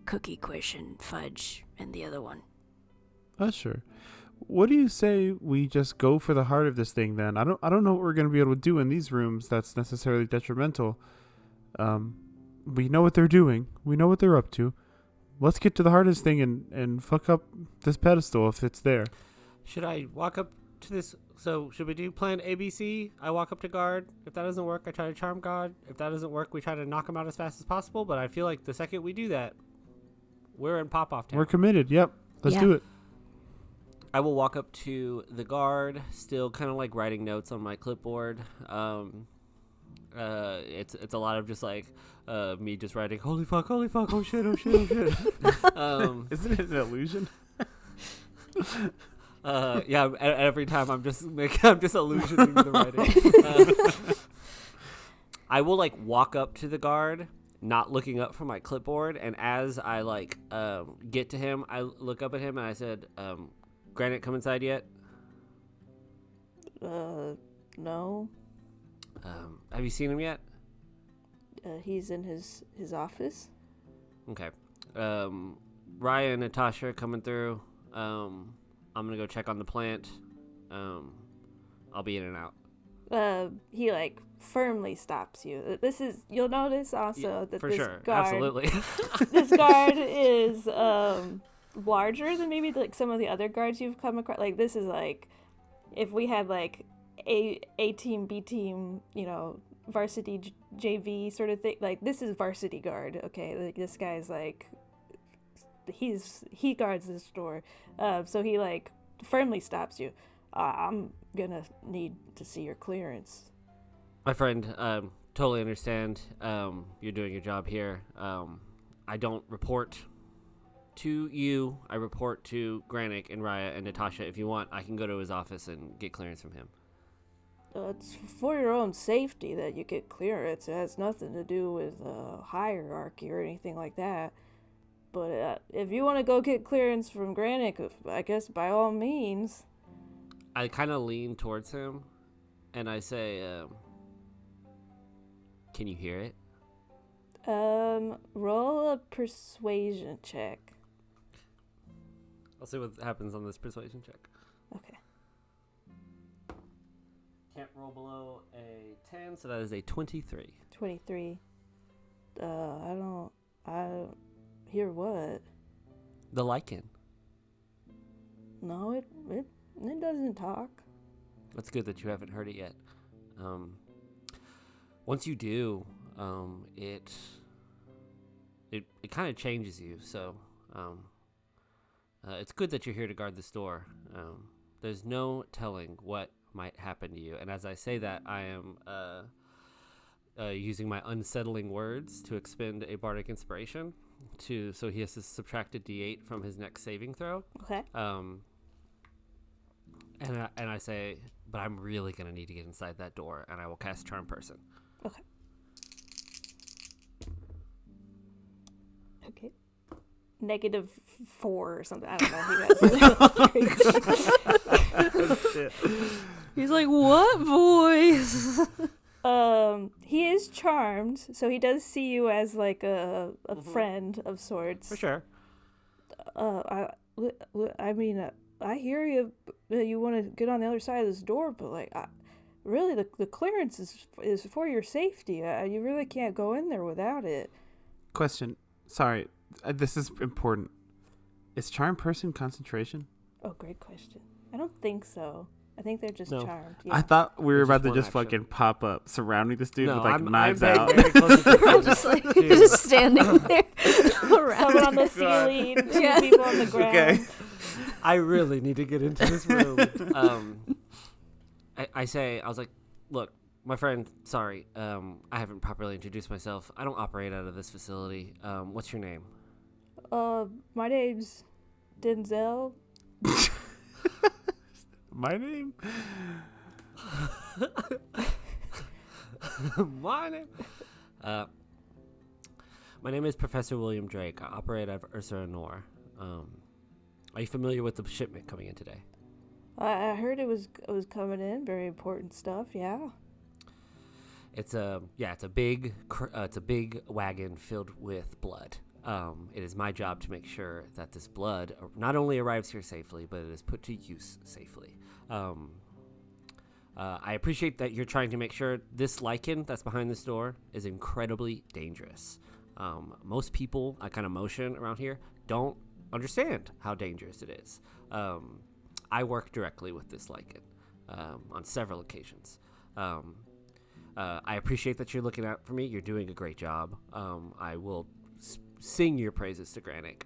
Cookie Quish and Fudge and the other one. Sure. What do you say we just go for the heart of this thing then? I don't know what we're going to be able to do in these rooms that's necessarily detrimental. We know what they're doing. We know what they're up to. Let's get to the heart of this thing and fuck up this pedestal if it's there. Should I walk up to this? So should we do plan ABC? I walk up to guard. If that doesn't work, I try to charm guard. If that doesn't work, we try to knock him out as fast as possible. But I feel like the second we do that, we're in pop-off town. We're committed. Yep. Let's do it. I will walk up to the guard, still kind of like writing notes on my clipboard. It's a lot of just like me just writing, holy fuck, oh shit. Isn't it an illusion? Yeah, every time I'm just illusioning the writing. I will like walk up to the guard, not looking up from my clipboard, and as I like get to him, I look up at him and I said, Granite come inside yet? No. Have you seen him yet? He's in his office. Okay. Raya and Natasha are coming through. I'm gonna go check on the plant. I'll be in and out. He like firmly stops you. You'll notice also that for this sure, guard, absolutely. This guard is larger than maybe like some of the other guards you've come across. Like this is like if we had like A team, B team, varsity JV sort of thing. Like this is varsity guard. Okay, like this guy's like he guards the store. So he like firmly stops you. I'm gonna need to see your clearance. My friend, totally understand. You're doing your job here. I don't report to you. I report to Granick and Raya and Natasha. If you want, I can go to his office and get clearance from him. It's for your own safety that you get clearance. It has nothing to do with hierarchy or anything like that. But if you want to go get clearance from Granick, I guess by all means. I kind of lean towards him and I say, can you hear it? Roll a persuasion check. I'll see what happens on this persuasion check. Okay. Can't roll below a 10, so that is a 23. 23. I don't hear what? The lichen. No, it doesn't talk. That's good that you haven't heard it yet. Once you do, it kind of changes you. So it's good that you're here to guard this door. There's no telling what might happen to you. And as I say that, I am using my unsettling words to expend a bardic inspiration. So he has to subtract a d8 from his next saving throw. Okay. And I say, but I'm really going to need to get inside that door, and I will cast Charm Person. Okay. Okay. -4 or something. I don't know. He's like, what voice? He is charmed, so he does see you as like a friend of sorts. For sure. I mean, I hear you. You want to get on the other side of this door, but like, really, the clearance is for your safety. You really can't go in there without it. Question. Sorry, this is important. Is Charm Person concentration? Oh, great question. I don't think so. I think they're just No. charmed. Yeah. I thought we were It's about to one just action. fucking pop up surrounding this dude No, with like I'm knives paying out. very close attention. I'm just like, just standing there around. Someone on the ceiling, two Yeah. people on the ground. Okay. I really need to get into this room. I was like, look, my friend, sorry, I haven't properly introduced myself. I don't operate out of this facility. What's your name? My name's Denzel. My name? My name? My name is Professor William Drake. I operate out of Ursula Nor. Are you familiar with the shipment coming in today? I heard it was coming in. Very important stuff. Yeah. It's a big wagon filled with blood. It is my job to make sure that this blood not only arrives here safely, but it is put to use safely. I appreciate that you're trying to make sure this lichen that's behind this door is incredibly dangerous. Most people, I kind of motion around here, don't understand how dangerous it is. I work directly with this lichen on several occasions. I appreciate that you're looking out for me. You're doing a great job. I will sing your praises to Granick.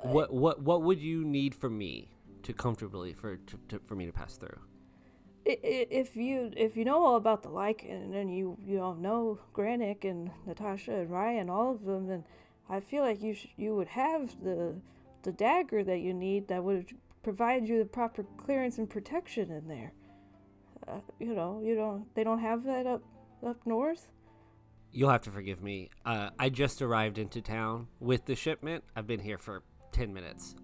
What would you need from me to comfortably for me to pass through? If you know all about the lichen and you know Granick and Natasha and Ryan, all of them, then I feel like you would have the dagger that you need that would provide you the proper clearance and protection in there. They don't have that up north. You'll have to forgive me. I just arrived into town with the shipment. I've been here for 10 minutes.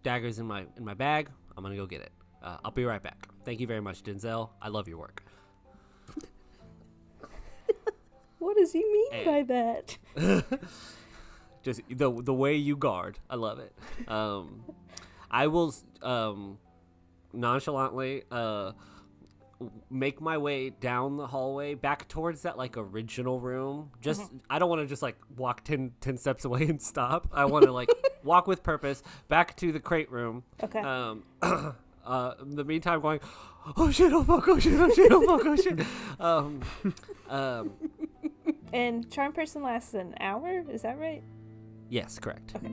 Dagger's in my bag. I'm gonna go get it. I'll be right back. Thank you very much, Denzel. I love your work. What does he mean by that? Just the way you guard. I love it. I will nonchalantly make my way down the hallway back towards that like original room. I don't want to just like walk 10 steps away and stop. I want to like walk with purpose back to the crate room. Okay. In the meantime, going, oh shit, oh fuck, oh shit, oh shit, oh fuck, oh shit. And Charm Person lasts an hour, is that right? Yes, correct. Okay.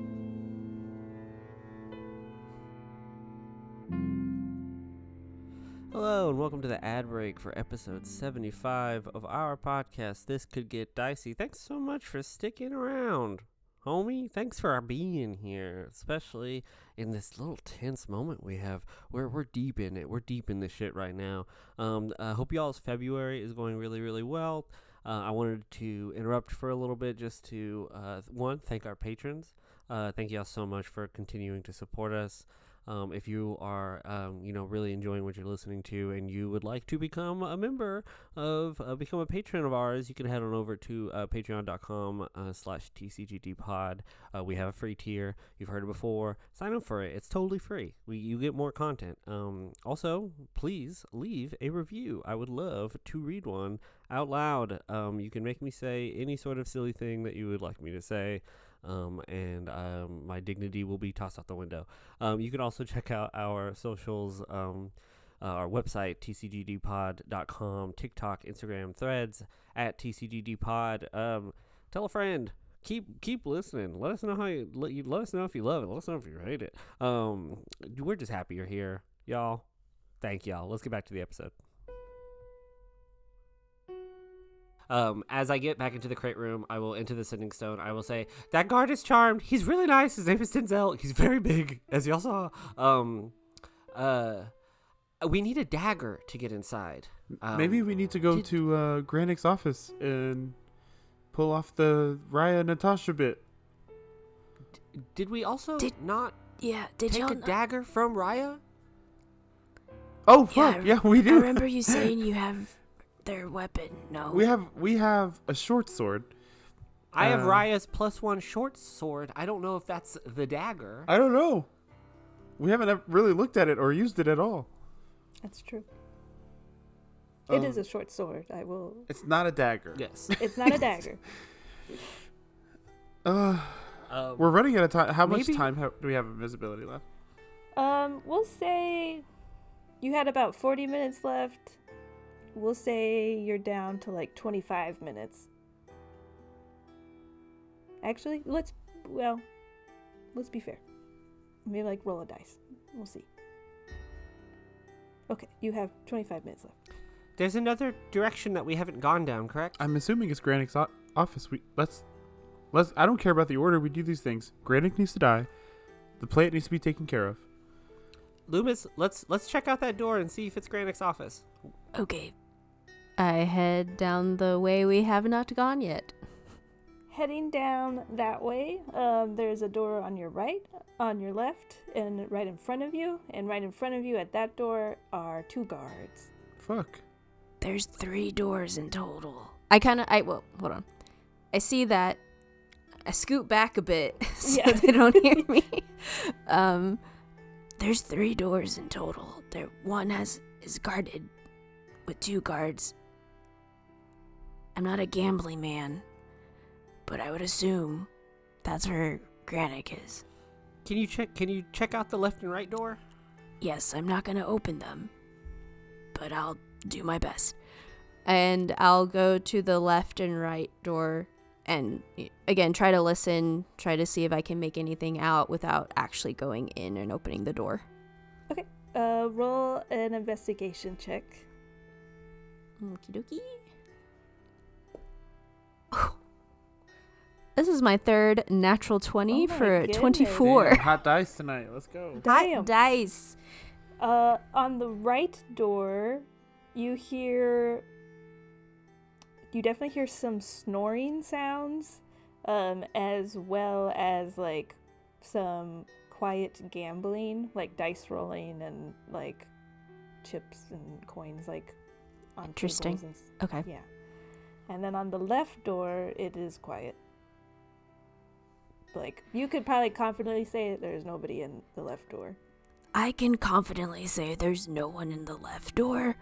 Hello, and welcome to the ad break for episode 75 of our podcast, This Could Get Dicey. Thanks so much for sticking around, homie. Thanks for being here, especially in this little tense moment we have. We're deep in it. We're deep in this shit right now. I hope y'all's February is going really, really well. I wanted to interrupt for a little bit just to, thank our patrons. Thank y'all so much for continuing to support us. If you are, really enjoying what you're listening to and you would like to become a member become a patron of ours, you can head on over to patreon.com/TCGDpod. We have a free tier. You've heard it before. Sign up for it. It's totally free. You get more content. Also, please leave a review. I would love to read one out loud. You can make me say any sort of silly thing that you would like me to say. And my dignity will be tossed out the window. You can also check out our socials, our website, tcgdpod.com, TikTok, Instagram, Threads, at tcgdpod. Tell a friend. Keep listening. Let us know let us know if you love it. Let us know if you hate it. We're just happy you're here, y'all. Thank y'all. Let's get back to the episode. As I get back into the crate room, I will enter the sending stone. I will say, that guard is charmed. He's really nice. His name is Denzel. He's very big, as y'all saw. We need a dagger to get inside. Maybe we need to go to Granik's office and pull off the Raya Natasha bit. Did we also Did take y'all a dagger from Raya? Oh, fuck. Yeah, we do. I remember you saying you have their weapon. No. We have a short sword. I have Raya's +1 short sword. I don't know if that's the dagger. I don't know. We haven't really looked at it or used it at all. That's true. It is a short sword. I will. It's not a dagger. Yes. It's not a dagger. We're running out of time. How much time do we have of visibility left? We'll say you had about 40 minutes left. We'll say you're down to like 25 minutes. Actually, let's be fair. Maybe like roll a dice. We'll see. Okay, you have 25 minutes left. There's another direction that we haven't gone down, correct? I'm assuming it's Granik's office. Let's. I don't care about the order we do these things. Granik needs to die. The plant needs to be taken care of. Loomis, let's check out that door and see if it's Granik's office. Okay. I head down the way we have not gone yet. Heading down that way, there's a door on your right, on your left, and right in front of you. And right in front of you at that door are 2 guards. Fuck. There's 3 doors in total. Hold on. I see that. I scoot back a bit so they don't hear me. There's 3 doors in total. One is guarded with 2 guards. I'm not a gambling man, but I would assume that's where Granik is. Can you check out the left and right door? Yes, I'm not gonna open them, but I'll do my best. And I'll go to the left and right door and again try to listen, try to see if I can make anything out without actually going in and opening the door. Okay. Roll an investigation check. Okie dokie. This is my 3rd natural 20 for goodness. 24. Damn, hot dice tonight. Let's go. Damn. Hot dice. On the right door, you definitely hear some snoring sounds, as well as like some quiet gambling, like dice rolling and like chips and coins, like on Interesting. tables Okay. yeah. And then on the left door, it is quiet. Like, you could probably confidently say that there's nobody in the left door. I can confidently say there's no one in the left door.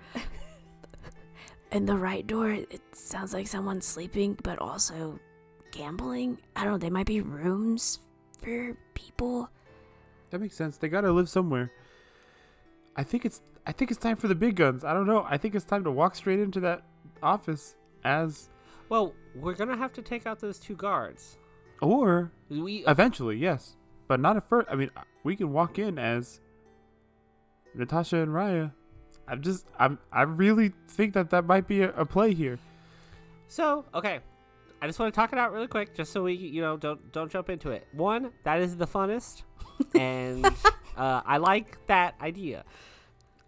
In the right door, it sounds like someone's sleeping, but also gambling. I don't know, they might be rooms for people. That makes sense. They gotta live somewhere. I think it's time for the big guns. I don't know. I think it's time to walk straight into that office as. Well, we're gonna have to take out those 2 guards. Or We eventually, yes, but not at first. I mean, we can walk in as Natasha and Raya. I really think that might be a play here. So, okay. I just want to talk it out really quick, just so we, don't jump into it. 1, that is the funnest, and I like that idea.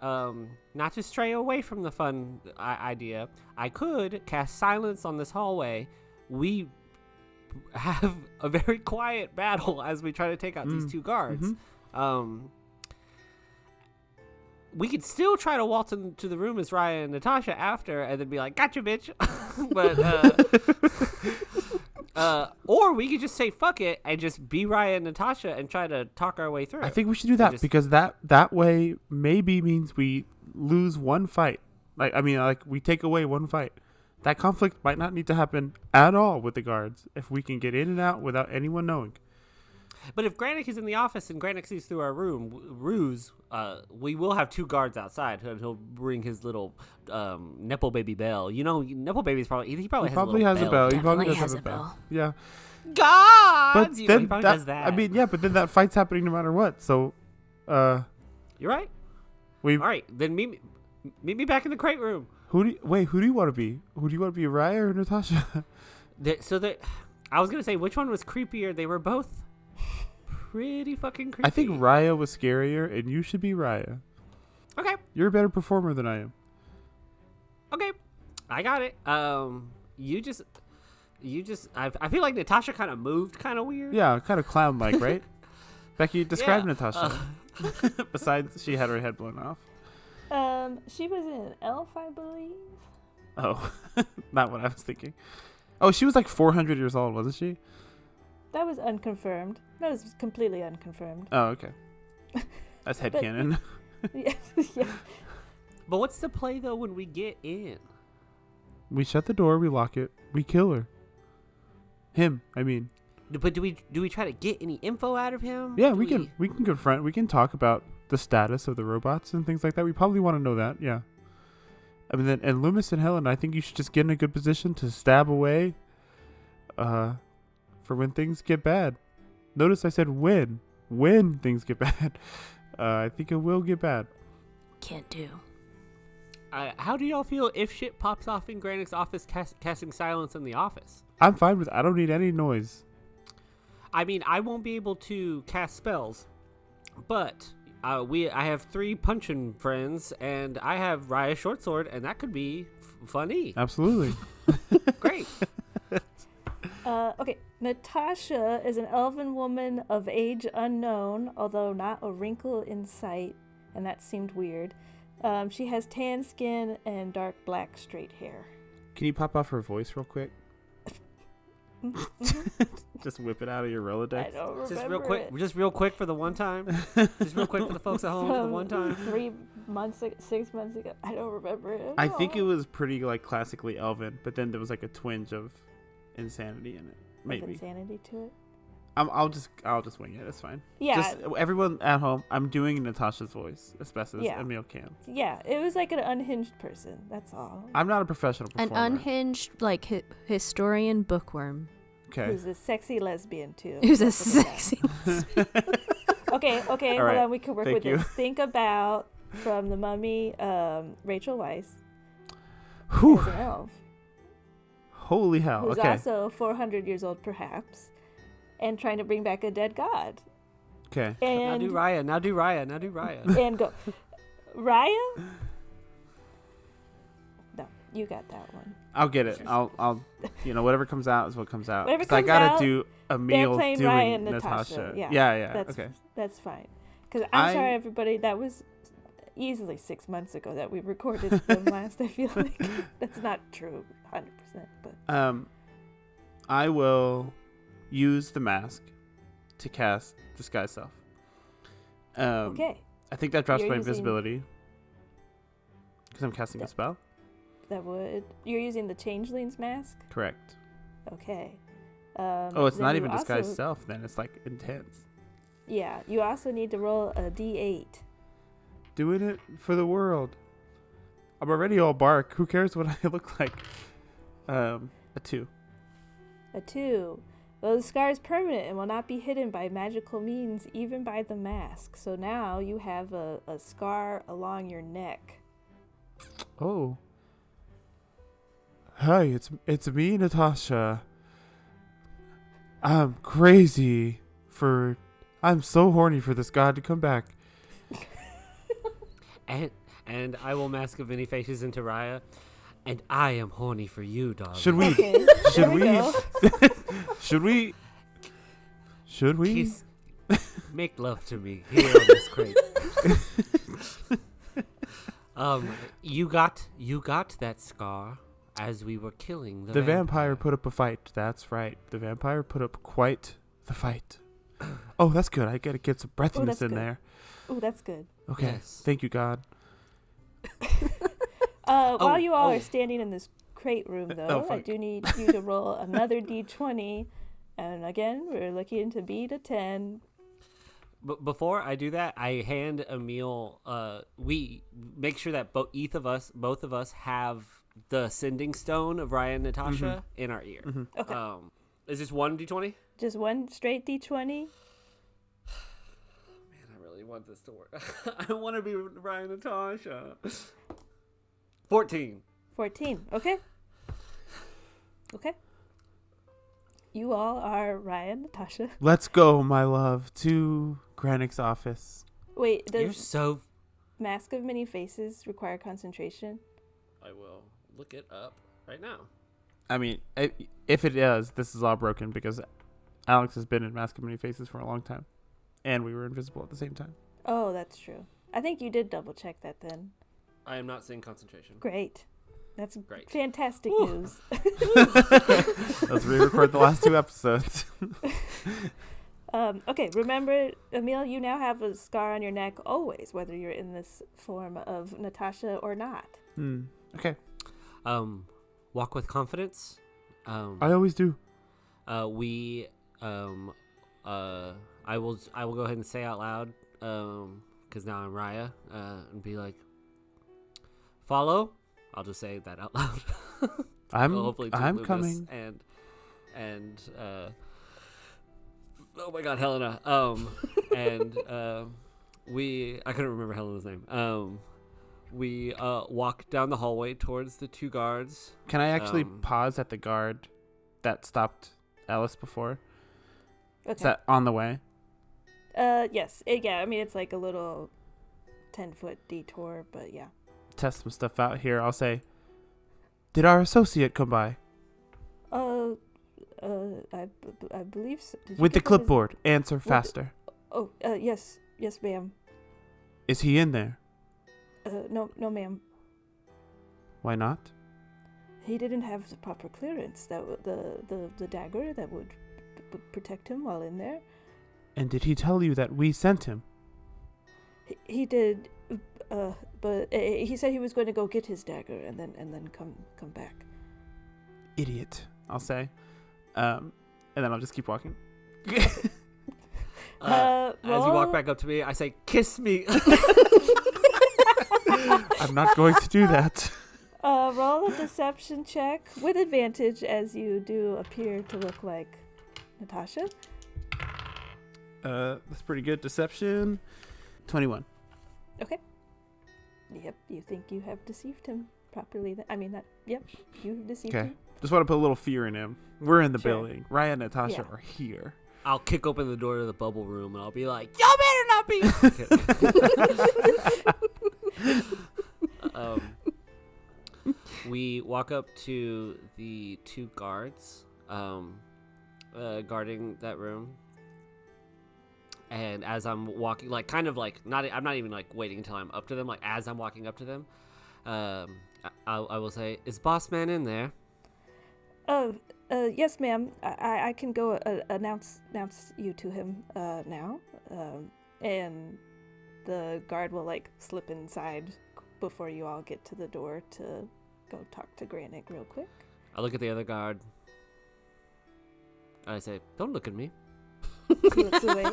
Not to stray away from the fun idea, I could cast silence on this hallway. We have a very quiet battle as we try to take out these 2 guards. Mm-hmm. we could still try to waltz into the room as Raya and Natasha after, and then be like, "Gotcha, bitch." But or we could just say fuck it and just be Raya and Natasha and try to talk our way through. I think we should do that because that way maybe means we lose one fight. Like we take away one fight. That conflict might not need to happen at all with the guards if we can get in and out without anyone knowing. But if Granick is in the office and Granick sees through our ruse, we will have 2 guards outside, and he'll bring his little Nepo baby bell. You know, Nepo baby's probably he probably has a bell. He probably Definitely has a bell. Yeah. God, But he then probably does that. I mean, yeah, but then that fight's happening no matter what. So, you're right. All right, then meet me back in the crate room. Who do you want to be? Who do you want to be, Raya or Natasha? I was gonna say which one was creepier. They were both pretty fucking creepy. I think Raya was scarier, and you should be Raya. Okay. You're a better performer than I am. Okay, I got it. You just. I feel like Natasha kind of moved kind of weird. Yeah, kind of clown-like, right? Becky, describe Natasha. Besides, she had her head blown off. She was an elf, I believe. Oh, not what I was thinking. Oh, she was like 400 years old, wasn't she? That was unconfirmed. That was completely unconfirmed. Oh, okay. That's headcanon. Yeah. But what's the play though when we get in? We shut the door, we lock it, we kill her. Him, I mean. But do we try to get any info out of him? Yeah, we can confront. We can talk about the status of the robots and things like that. We probably want to know that. Yeah. I mean, and Loomis and Helen, I think you should just get in a good position to stab away. For when things get bad. Notice I said when things get bad. I think it will get bad. Can't do. How do y'all feel if shit pops off in Granick's office, casting silence in the office? I'm fine with. I don't need any noise. I mean, I won't be able to cast spells, but I have 3 punching friends, and I have Raya Shortsword, and that could be funny. Absolutely. Great. Okay, Natasha is an elven woman of age unknown, although not a wrinkle in sight, and that seemed weird. She has tan skin and dark black straight hair. Can you pop off her voice real quick? Just whip it out of your Rolodex. I don't remember Just real quick for the one time. Just real quick for the folks at home for the one time. 6 months ago. I don't remember it. I think it was pretty like classically elven, but then there was like a twinge of insanity in it. Maybe insanity to it. I'll just wing it. It's fine. Yeah. Just everyone at home, I'm doing Natasha's voice as best as Emil can. Yeah, it was like an unhinged person. That's all. I'm not a professional performer. An unhinged historian bookworm. Okay. Who's a sexy lesbian too. Who's a sexy lesbian. Okay, All hold right. on. We can work Thank with you. this. Think about from the Mummy, Rachel Weisz Whew. as an elf, Holy hell. who's Okay. also 400 years old, perhaps, and trying to bring back a dead god. Okay. Now And do Raya. and go, Raya. No, you got that one. I'll get it. I'll whatever comes out is what comes out. Whatever 'Cause I comes gotta out, do Emil playing doing Raya and Natasha. Natasha. Yeah. Yeah. That's, Okay. That's fine. Because I'm sorry, everybody. That was easily 6 months ago that we recorded them last. I feel like that's not true, 100%. But I will use the mask to cast Disguise Self. okay, I think that drops You're my using- invisibility because I'm casting a spell. you're using the Changeling's mask. Correct. Okay. It's then not you even Disguise also- Self then. It's like intense. Yeah, you also need to roll a D8. Doing it for the world. I'm already all bark. Who cares what I look like? A 2. A 2. Well, the scar is permanent and will not be hidden by magical means, even by the mask. So now you have a scar along your neck. Oh. Hi, it's me, Natasha. I'm crazy I'm so horny for this god to come back. And I will mask of many faces into Raya. And I am horny for you, dog. Should we? Okay, Should there we? go. Should we? Make love to me here on this crate. You got that scar as we were killing The vampire put up a fight. That's right. The vampire put up quite the fight. Oh, that's good. I gotta get some breathiness in there. Oh, that's good. Okay. Yes. Thank you, God. While you all are standing in this crate room, though, I fuck. do need you to roll another d20. And again, we're looking to beat a 10. But before I do that, I hand Emil. We make sure that both of us have the sending stone of Ryan and Natasha in our ear. Okay. Is this one d20? Just one straight d20. Man, I really want this to work. I want to be Ryan and Natasha. 14. 14. Okay. Okay. You all are Ryan, Natasha. Let's go, my love, to Granick's office. Wait, You're does so. Mask of Many Faces require concentration? I will look it up right now. I mean, if it does, this is all broken because Alex has been in Mask of Many Faces for a long time. And we were invisible at the same time. Oh, that's true. I think you did double check that then. I am not seeing concentration. Great. That's Great. fantastic news. Let's re-record the last 2 episodes. Okay, remember, Emil, you now have a scar on your neck always, whether you're in this form of Natasha or not. Okay. Walk with confidence. I always do. I will go ahead and say out loud, because now I'm Raya, and be like, follow. I'll just say that out loud. I'm Lucas coming. And oh my God, Helena. And I couldn't remember Helena's name. We walk down the hallway towards the 2 guards. Can I actually pause at the guard that stopped Alice before? Okay. Is that on the way? Yes. Yeah, I mean, it's like a little 10-foot detour, but yeah. Test some stuff out here. I'll say, did our associate come by? I believe so. Did you With the get that as- clipboard. Answer faster. Yes, ma'am. Is he in there? No, ma'am. Why not? He didn't have the proper clearance. The dagger that would protect him while in there. And did he tell you that we sent him? He did, but he said he was going to go get his dagger and then come back. Idiot, I'll say. And then I'll just keep walking. As you walk back up to me, I say, kiss me. I'm not going to do that. Roll a deception check with advantage as you do appear to look like Natasha. That's pretty good. Deception. 21. Okay. Yep, you think you have deceived him properly. Yep, you have deceived Okay. him. Just want to put a little fear in him. We're in the Sure. building. Ryan and Natasha Yeah. are here. I'll kick open the door to the bubble room and I'll be like, y'all better not be. We walk up to the 2 guards guarding that room. And as I'm walking, like, kind of like, I'm not even like waiting until I'm up to them. Like, as I'm walking up to them, I will say, "Is Boss Man in there?" Yes, ma'am. I can go announce you to him now. And the guard will like slip inside before you all get to the door to go talk to Granick real quick. I look at the other guard. I say, "Don't look at me." He looks away.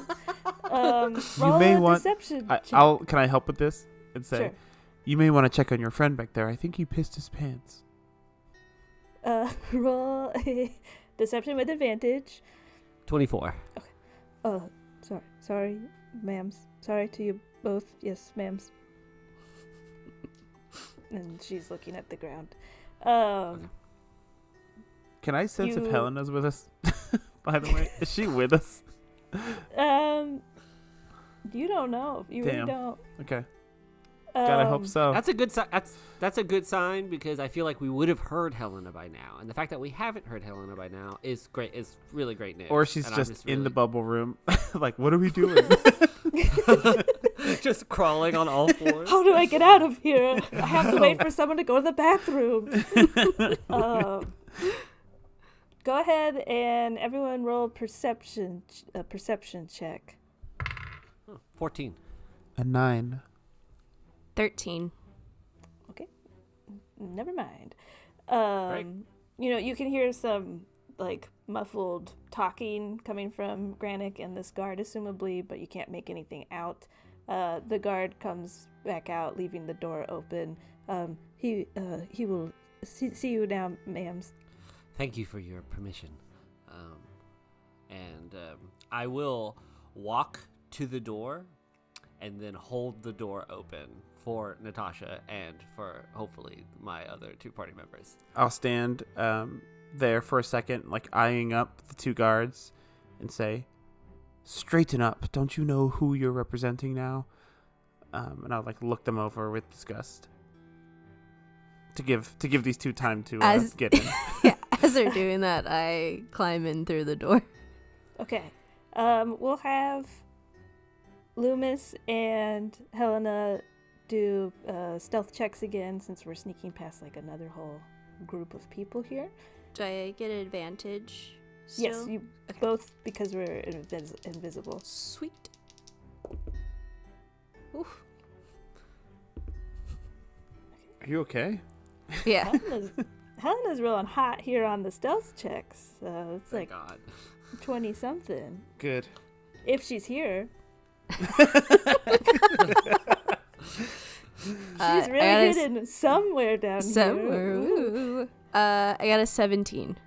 Roll may a want- deception check. Can I help with this? And say, Sure. you may want to check on your friend back there. I think he pissed his pants. Roll a deception with advantage. 24. Sorry, ma'ams. Sorry to you both. Yes, ma'ams. And she's looking at the ground. Can I sense if You- Helena's with us? By the way, is she with us? You don't know. You really Damn. don't. Okay. God, I hope so. That's a good sign. That's a good sign because I feel like we would have heard Helena by now, and the fact that we haven't heard Helena by now is great. Is really great news. Or she's And just really... in the bubble room. Like, what are we doing? Just crawling on all fours. How do I get out of here? I have to wait for someone to go to the bathroom. Go ahead and everyone roll perception check. 14. A 9. 13. Okay, never mind. Right. You can hear some like muffled talking coming from Granick and this guard, assumably, but you can't make anything out. The guard comes back out, leaving the door open. He will see you now, ma'ams. Thank you for your permission. And I will walk to the door and then hold the door open for Natasha and for hopefully my other 2 party members. I'll stand there for a second, like eyeing up the 2 guards and say, straighten up. Don't you know who you're representing now? And I'll like look them over with disgust. To give these 2 time to get in. Yeah, as they're doing that, I climb in through the door. Okay. We'll have Loomis and Helena do stealth checks again since we're sneaking past like another whole group of people here. Do I get an advantage still? Yes, you both, because we're invisible. Sweet. Oof. Are you okay? Yeah. Helena's rolling hot here on the stealth checks. It's Thank like God. 20 something. Good. If she's here. She's really hidden somewhere down somewhere. here. Ooh. I got a 17.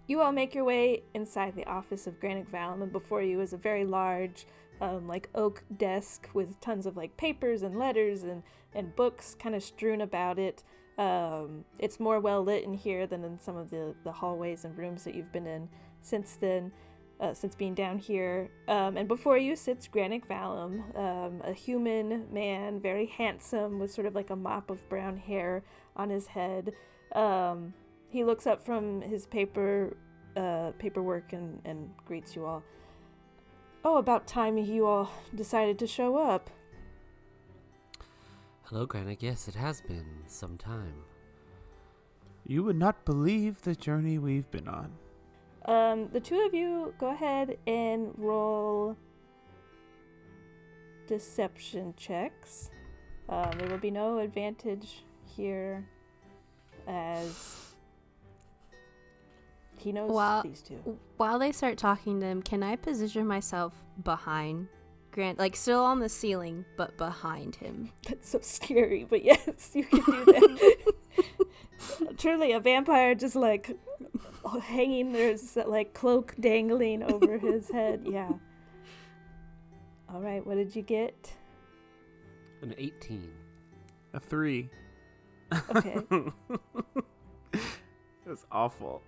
You all make your way inside the office of Granick Valum, and before you is a very large, like oak desk with tons of like papers and letters and books kind of strewn about it. It's more well lit in here than in some of the hallways and rooms that you've been in since then. Since being down here. And before you sits Granick Valum, a human man, very handsome, with sort of like a mop of brown hair on his head. He looks up from his paperwork and greets you all. Oh, about time you all decided to show up. Hello, Granick. Yes, it has been some time. You would not believe the journey we've been on. The 2 of you go ahead and roll deception checks. There will be no advantage here as he knows these 2. While they start talking to him, can I position myself behind Grant, like still on the ceiling, but behind him? That's so scary, but yes, you can do that. Truly, a vampire just like hanging, there's like cloak dangling over his head. Yeah. All right, what did you get? An 18. A 3. Okay. It was awful.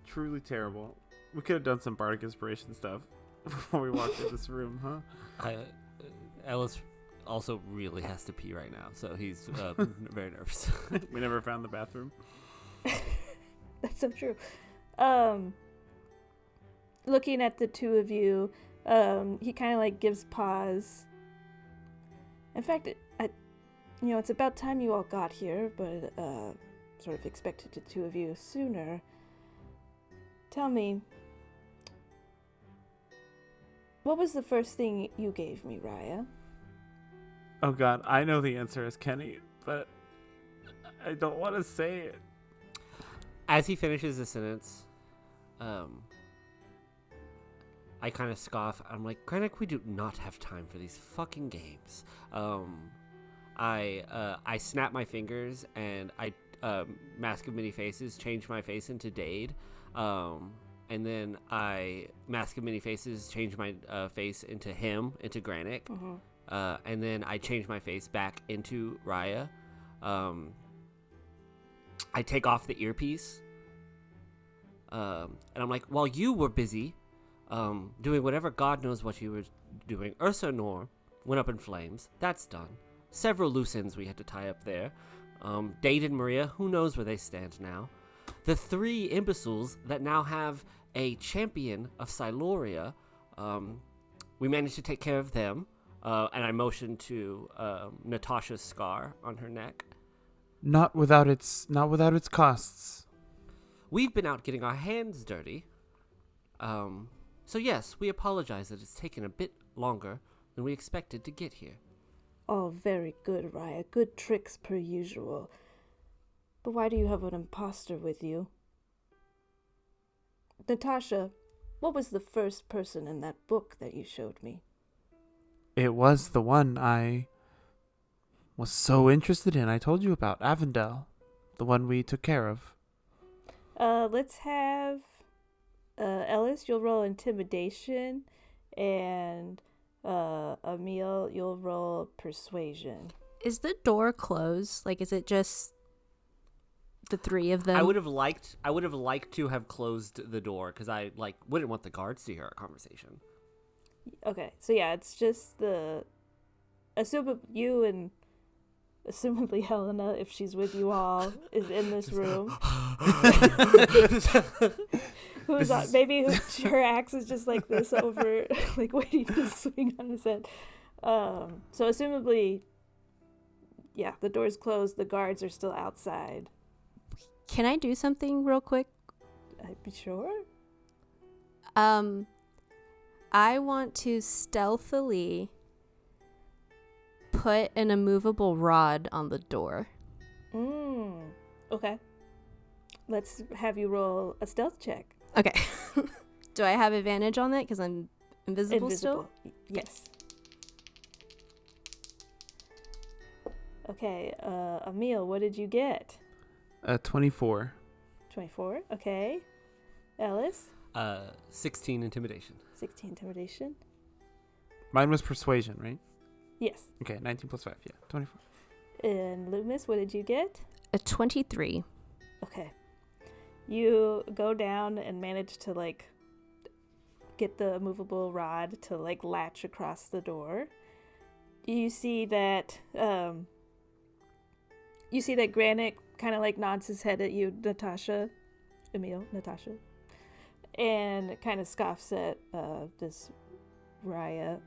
Truly terrible. We could have done some bardic inspiration stuff before we walked in this room, huh? Ellis also really has to pee right now, so he's very nervous. We never found the bathroom. That's so true. Looking at the 2 of you, he kind of like gives pause. In fact, it's about time you all got here, but sort of expected the 2 of you sooner. Tell me, what was the first thing you gave me, Raya? Oh God, I know the answer is Kenny, but I don't want to say it. As he finishes the sentence, I kind of scoff. I'm like, Granick, we do not have time for these fucking games. I snap my fingers and I Mask of Many Faces, change my face into Dade. And then I Mask of Many Faces, change my face into him, into Granick. Mm-hmm. And then I change my face back into Raya. I take off the earpiece. And I'm like, while you were busy doing whatever God knows what you were doing, Ursa Nor went up in flames. That's done. several loose ends we had to tie up there. Dade and Maria, who knows where they stand now. The 3 imbeciles that now have a champion of Siloria, we managed to take care of them, and I motioned to Natasha's scar on her neck. Not without its costs. We've been out getting our hands dirty. So yes, we apologize that it's taken a bit longer than we expected to get here. Oh, very good, Raya. Good tricks per usual. But why do you have an imposter with you? Natasha, what was the first person in that book that you showed me? It was the one I was so interested in. I told you about Avondale, the one we took care of. Let's have Ellis, you'll roll intimidation, and Emil, you'll roll persuasion. Is the door closed? Like, is it just the 3 of them? I would have liked to have closed the door because I wouldn't want the guards to hear our conversation. Okay, so yeah, it's just you and assumably Helena, if she's with you all, is in this room. Her axe is just like this over, like waiting to swing on his head. So assumably, yeah, the door's closed. The guards are still outside. Can I do something real quick? I'd be sure. I want to stealthily put an immovable rod on the door. Okay. Let's have you roll a stealth check. Okay. Do I have advantage on that because I'm invisible still? Yes. Okay, Emil, what did you get? 24. 24, okay. Ellis? 16 intimidation. 16 intimidation. Mine was persuasion, right? Yes. Okay, 19 plus 5, yeah, 24. And Loomis, what did you get? A 23. Okay. You go down and manage to, get the movable rod to, latch across the door. You see that, Granite kind of, nods his head at you, Natasha. And kind of scoffs at, this Raya.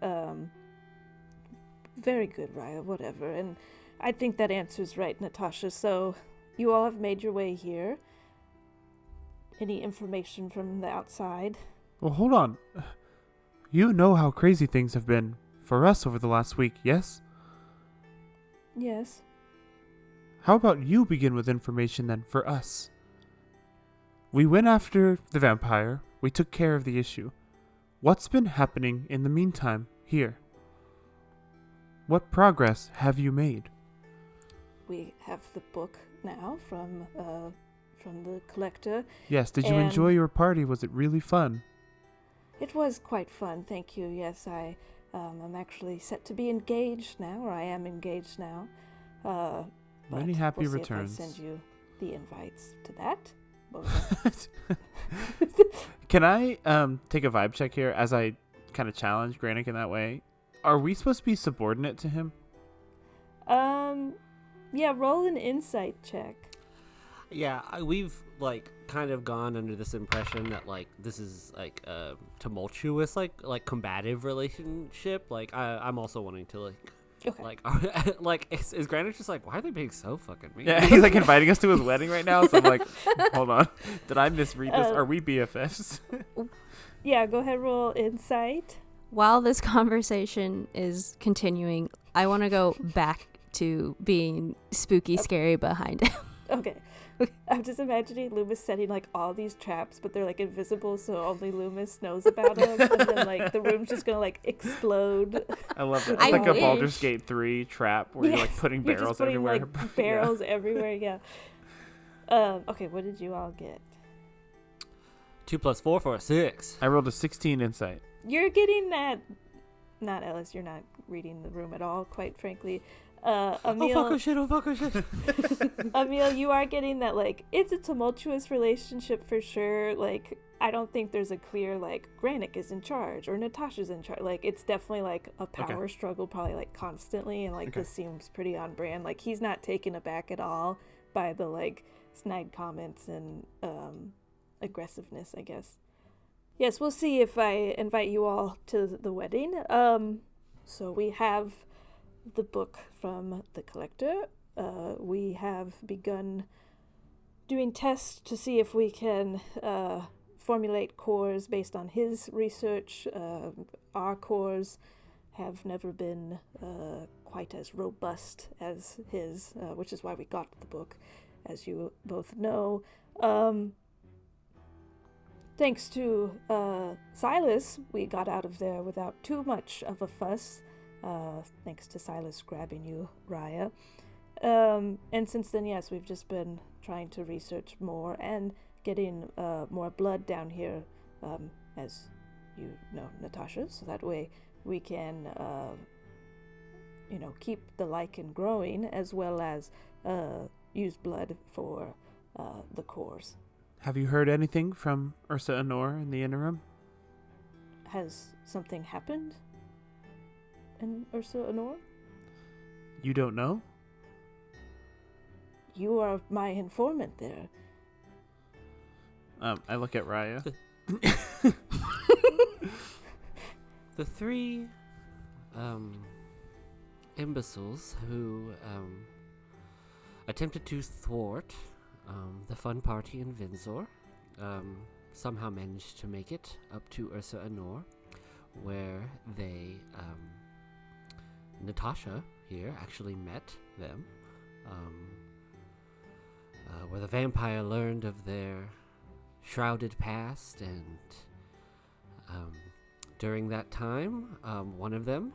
Very good, Raya, whatever. And I think that answer's right, Natasha. So you all have made your way here. Any information from the outside? Well, hold on. You know how crazy things have been for us over the last week, yes? Yes. How about you begin with information then for us? We went after the vampire. We took care of the issue. What's been happening in the meantime here? What progress have you made? We have the book now from the collector. Yes, did you enjoy your party? Was it really fun? It was quite fun, thank you. Yes, I am actually set to be engaged now, or I am engaged now. Many happy we'll returns. See if I send you the invites to that. Can I take a vibe check here as I kind of challenge Granick in that way? Are we supposed to be subordinate to him? Yeah, roll an insight check. Yeah, we've kind of gone under this impression that this is a tumultuous combative relationship. I'm also wanting to Okay. Is Granite just why are they being so fucking mean? Yeah, he's inviting us to his wedding right now. So I'm hold on, did I misread this? Are we BFFs? Yeah, go ahead, roll insight. While this conversation is continuing, I want to go back to being spooky, scary behind him. Okay. I'm just imagining Loomis setting all these traps, but they're invisible, so only Loomis knows about them, and then the room's just gonna explode. I love it. It's I a wish. Baldur's Gate 3 trap where you're putting you're barrels just putting, everywhere. Barrels everywhere, yeah. Okay, what did you all get? 2 + 4 for a 6. I rolled a 16 insight. You're getting that. Not Ellis. You're not reading the room at all, quite frankly. Emil, Oh fuck oh shit. Emil, you are getting that it's a tumultuous relationship for sure. I don't think there's a clear, like, Granick is in charge or Natasha's in charge. Like, it's definitely, like, a power struggle, probably, like, constantly. And, like, this seems pretty on brand. Like, he's not taken aback at all by the, like, snide comments and aggressiveness, I guess. Yes, we'll see if I invite you all to the wedding. So we have the book from the collector. We have begun doing tests to see if we can formulate cores based on his research. Our cores have never been quite as robust as his, which is why we got the book, as you both know. Thanks to Silas, we got out of there without too much of a fuss. Thanks to Silas grabbing you, Raya. And since then, yes, we've just been trying to research more and getting more blood down here, as you know, Natasha, so that way we can, keep the lichen growing as well as use blood for the cores. Have you heard anything from Ursa Honor in the interim? Has something happened in Ursa Honor? You don't know? You are my informant there. I look at Raya. The three imbeciles who attempted to thwart the fun party in Vinzor somehow managed to make it up to Ursa Honor, where they, Natasha here actually met them, where the vampire learned of their shrouded past, and during that time, one of them,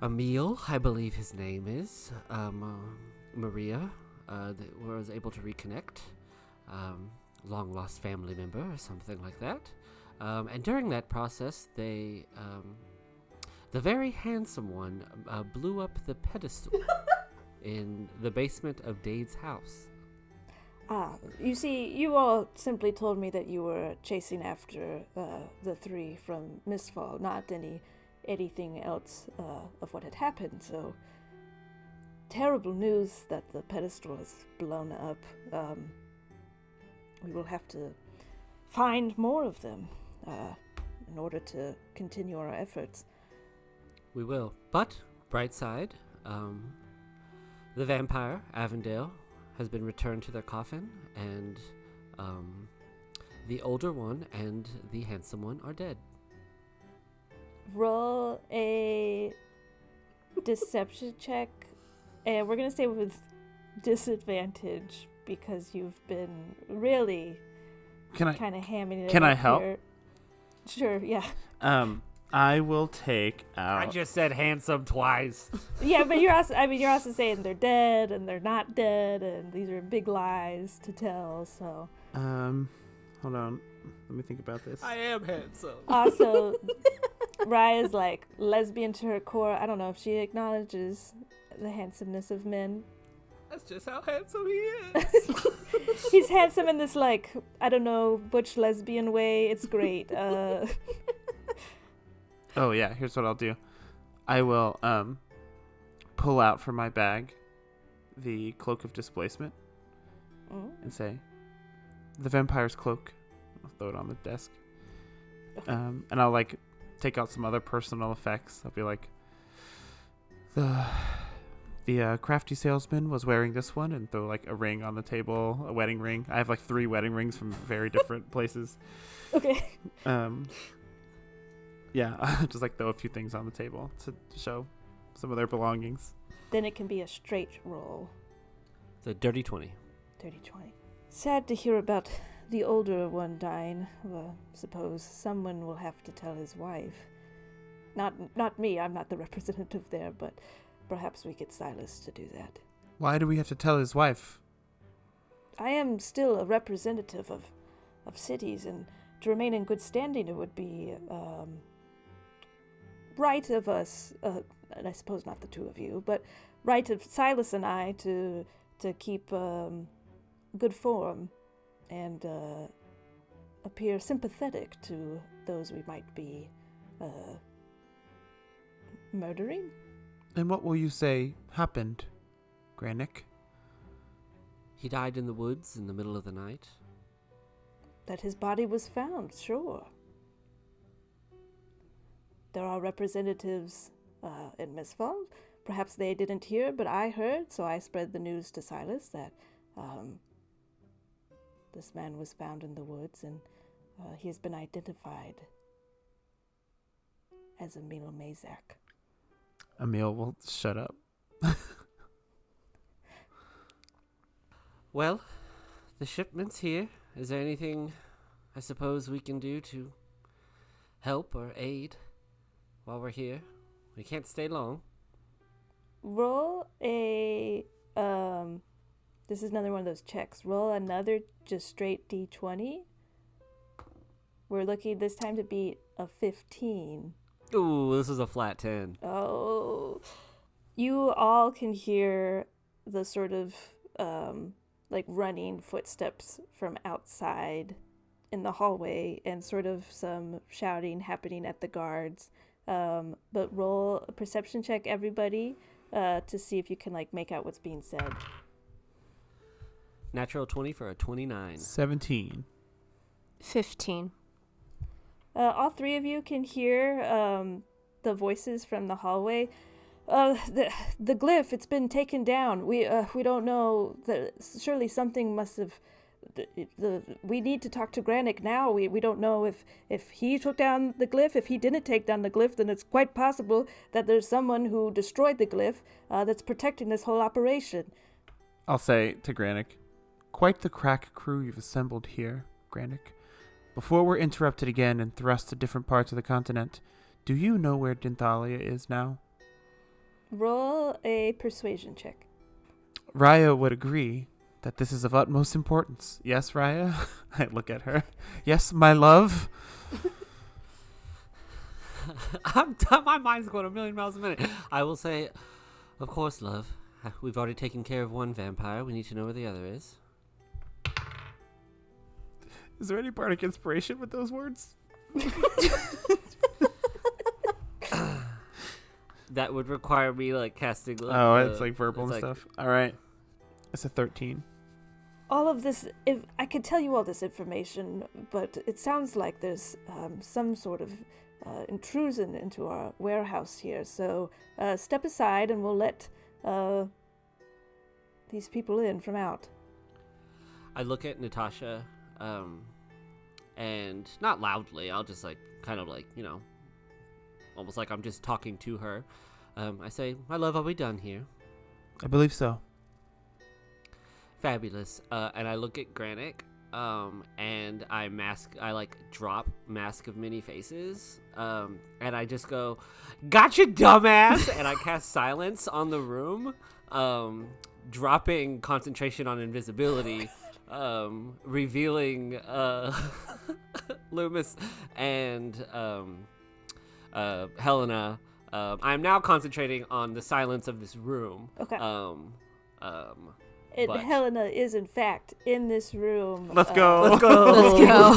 Emil, I believe his name is, Maria, was able to reconnect, long lost family member or something like that. And during that process, they, the very handsome one, blew up the pedestal in the basement of Dade's house. You see, you all simply told me that you were chasing after the three from Mistfall, not anything else of what had happened, so terrible news that the pedestal is blown up. We will have to find more of them in order to continue our efforts. We will. But, bright side, the vampire, Avondale, has been returned to their coffin, and the older one and the handsome one are dead. Roll a deception check, and we're going to stay with disadvantage because you've been really kind of hamming it Can up I help? here. Sure, yeah. I will take out... I just said handsome twice. Yeah, but you're also saying they're dead and they're not dead, and these are big lies to tell, so... Hold on. Let me think about this. I am handsome. Also, Raya's like lesbian to her core. I don't know if she acknowledges the handsomeness of men. That's just how handsome he is. He's handsome in this, like, I don't know, butch lesbian way. It's great. Oh, yeah, here's what I'll do. I will pull out from my bag the Cloak of Displacement and say, the vampire's cloak. I'll throw it on the desk. And I'll, like, take out some other personal effects. I'll be like, the crafty salesman was wearing this one, and throw, like, a ring on the table, a wedding ring. I have, like, 3 wedding rings from very different places. Okay. Yeah, just like throw a few things on the table to show some of their belongings. Then it can be a straight roll. It's a dirty 20. Dirty 20. Sad to hear about the older one dying. Well, suppose someone will have to tell his wife. Not me, I'm not the representative there, but perhaps we get Silas to do that. Why do we have to tell his wife? I am still a representative of cities, and to remain in good standing, it would be right of us, and I suppose not the two of you, but right of Silas and I to keep good form and appear sympathetic to those we might be murdering. And what will you say happened, Granick? He died in the woods in the middle of the night. That his body was found, sure. There are representatives in Misfall. Perhaps they didn't hear, but I heard, so I spread the news to Silas that this man was found in the woods, and he has been identified as Emil Mazak. Emil will shut up. Well, the shipment's here. Is there anything I suppose we can do to help or aid while we're here? We can't stay long. Roll a, this is another one of those checks. Roll another just straight D20. We're looking this time to beat a 15. Ooh, this is a flat 10. Oh. You all can hear the sort of, like running footsteps from outside in the hallway and sort of some shouting happening at the guards. But roll a perception check, everybody, to see if you can like make out what's being said. Natural 20 for a 29. 17. 15. All three of you can hear the voices from the hallway. The glyph, it's been taken down. We don't know. Surely something must have. We need to talk to Granick now. We don't know if he took down the glyph. If he didn't take down the glyph, then it's quite possible that there's someone who destroyed the glyph that's protecting this whole operation. I'll say to Granick, quite the crack crew you've assembled here, Granick. Before we're interrupted again and thrust to different parts of the continent, do you know where Dinthalia is now? Roll a persuasion check. Raya would agree that this is of utmost importance. Yes, Raya? I look at her. Yes, my love? My mind's going a million miles a minute. I will say, of course, love. We've already taken care of one vampire. We need to know where the other is. Is there any bardic inspiration with those words? That would require me like casting. It's like verbal and like, stuff. All right, it's a 13. All of this, if I could tell you all this information, but it sounds like there's some sort of intrusion into our warehouse here. So step aside and we'll let these people in from out. I look at Natasha, and not loudly. I'll just like kind of like, almost like I'm just talking to her. I say, "My love, are we done here?" I believe so. Fabulous. And I look at Granick, and I drop Mask of Many Faces, and I just go, "Gotcha, dumbass!" And I cast Silence on the room, dropping concentration on invisibility, revealing Loomis and Helena. I'm now concentrating on the silence of this room. Okay. But Helena is in fact in this room. Let's go. Let's go. Let's go.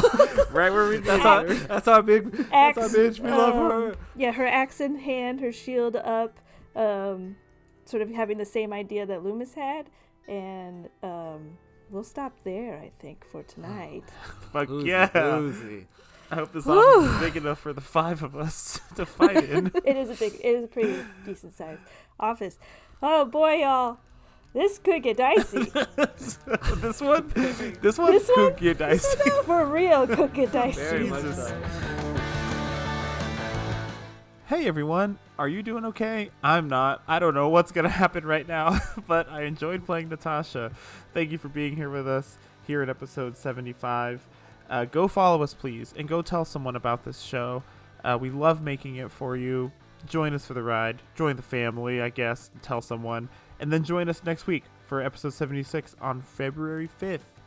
Right where we That's our big. Axe, That's our bitch. We love her. Yeah, her axe in hand, her shield up, sort of having the same idea that Loomis had, and we'll stop there, I think, for tonight. Fuck Oozy, yeah. oozy. I hope this office is big enough for the 5 of us to fight in. It is a pretty decent sized office. Oh boy, y'all, this could get dicey. This one could get dicey. For real, could get dicey. Very much Jesus. so. Hey everyone, are you doing okay? I'm not. I don't know what's gonna happen right now, but I enjoyed playing Natasha. Thank you for being here with us here in episode 75. Go follow us, please, and go tell someone about this show. We love making it for you. Join us for the ride. Join the family, I guess. Tell someone. And then join us next week for episode 76 on February 5th.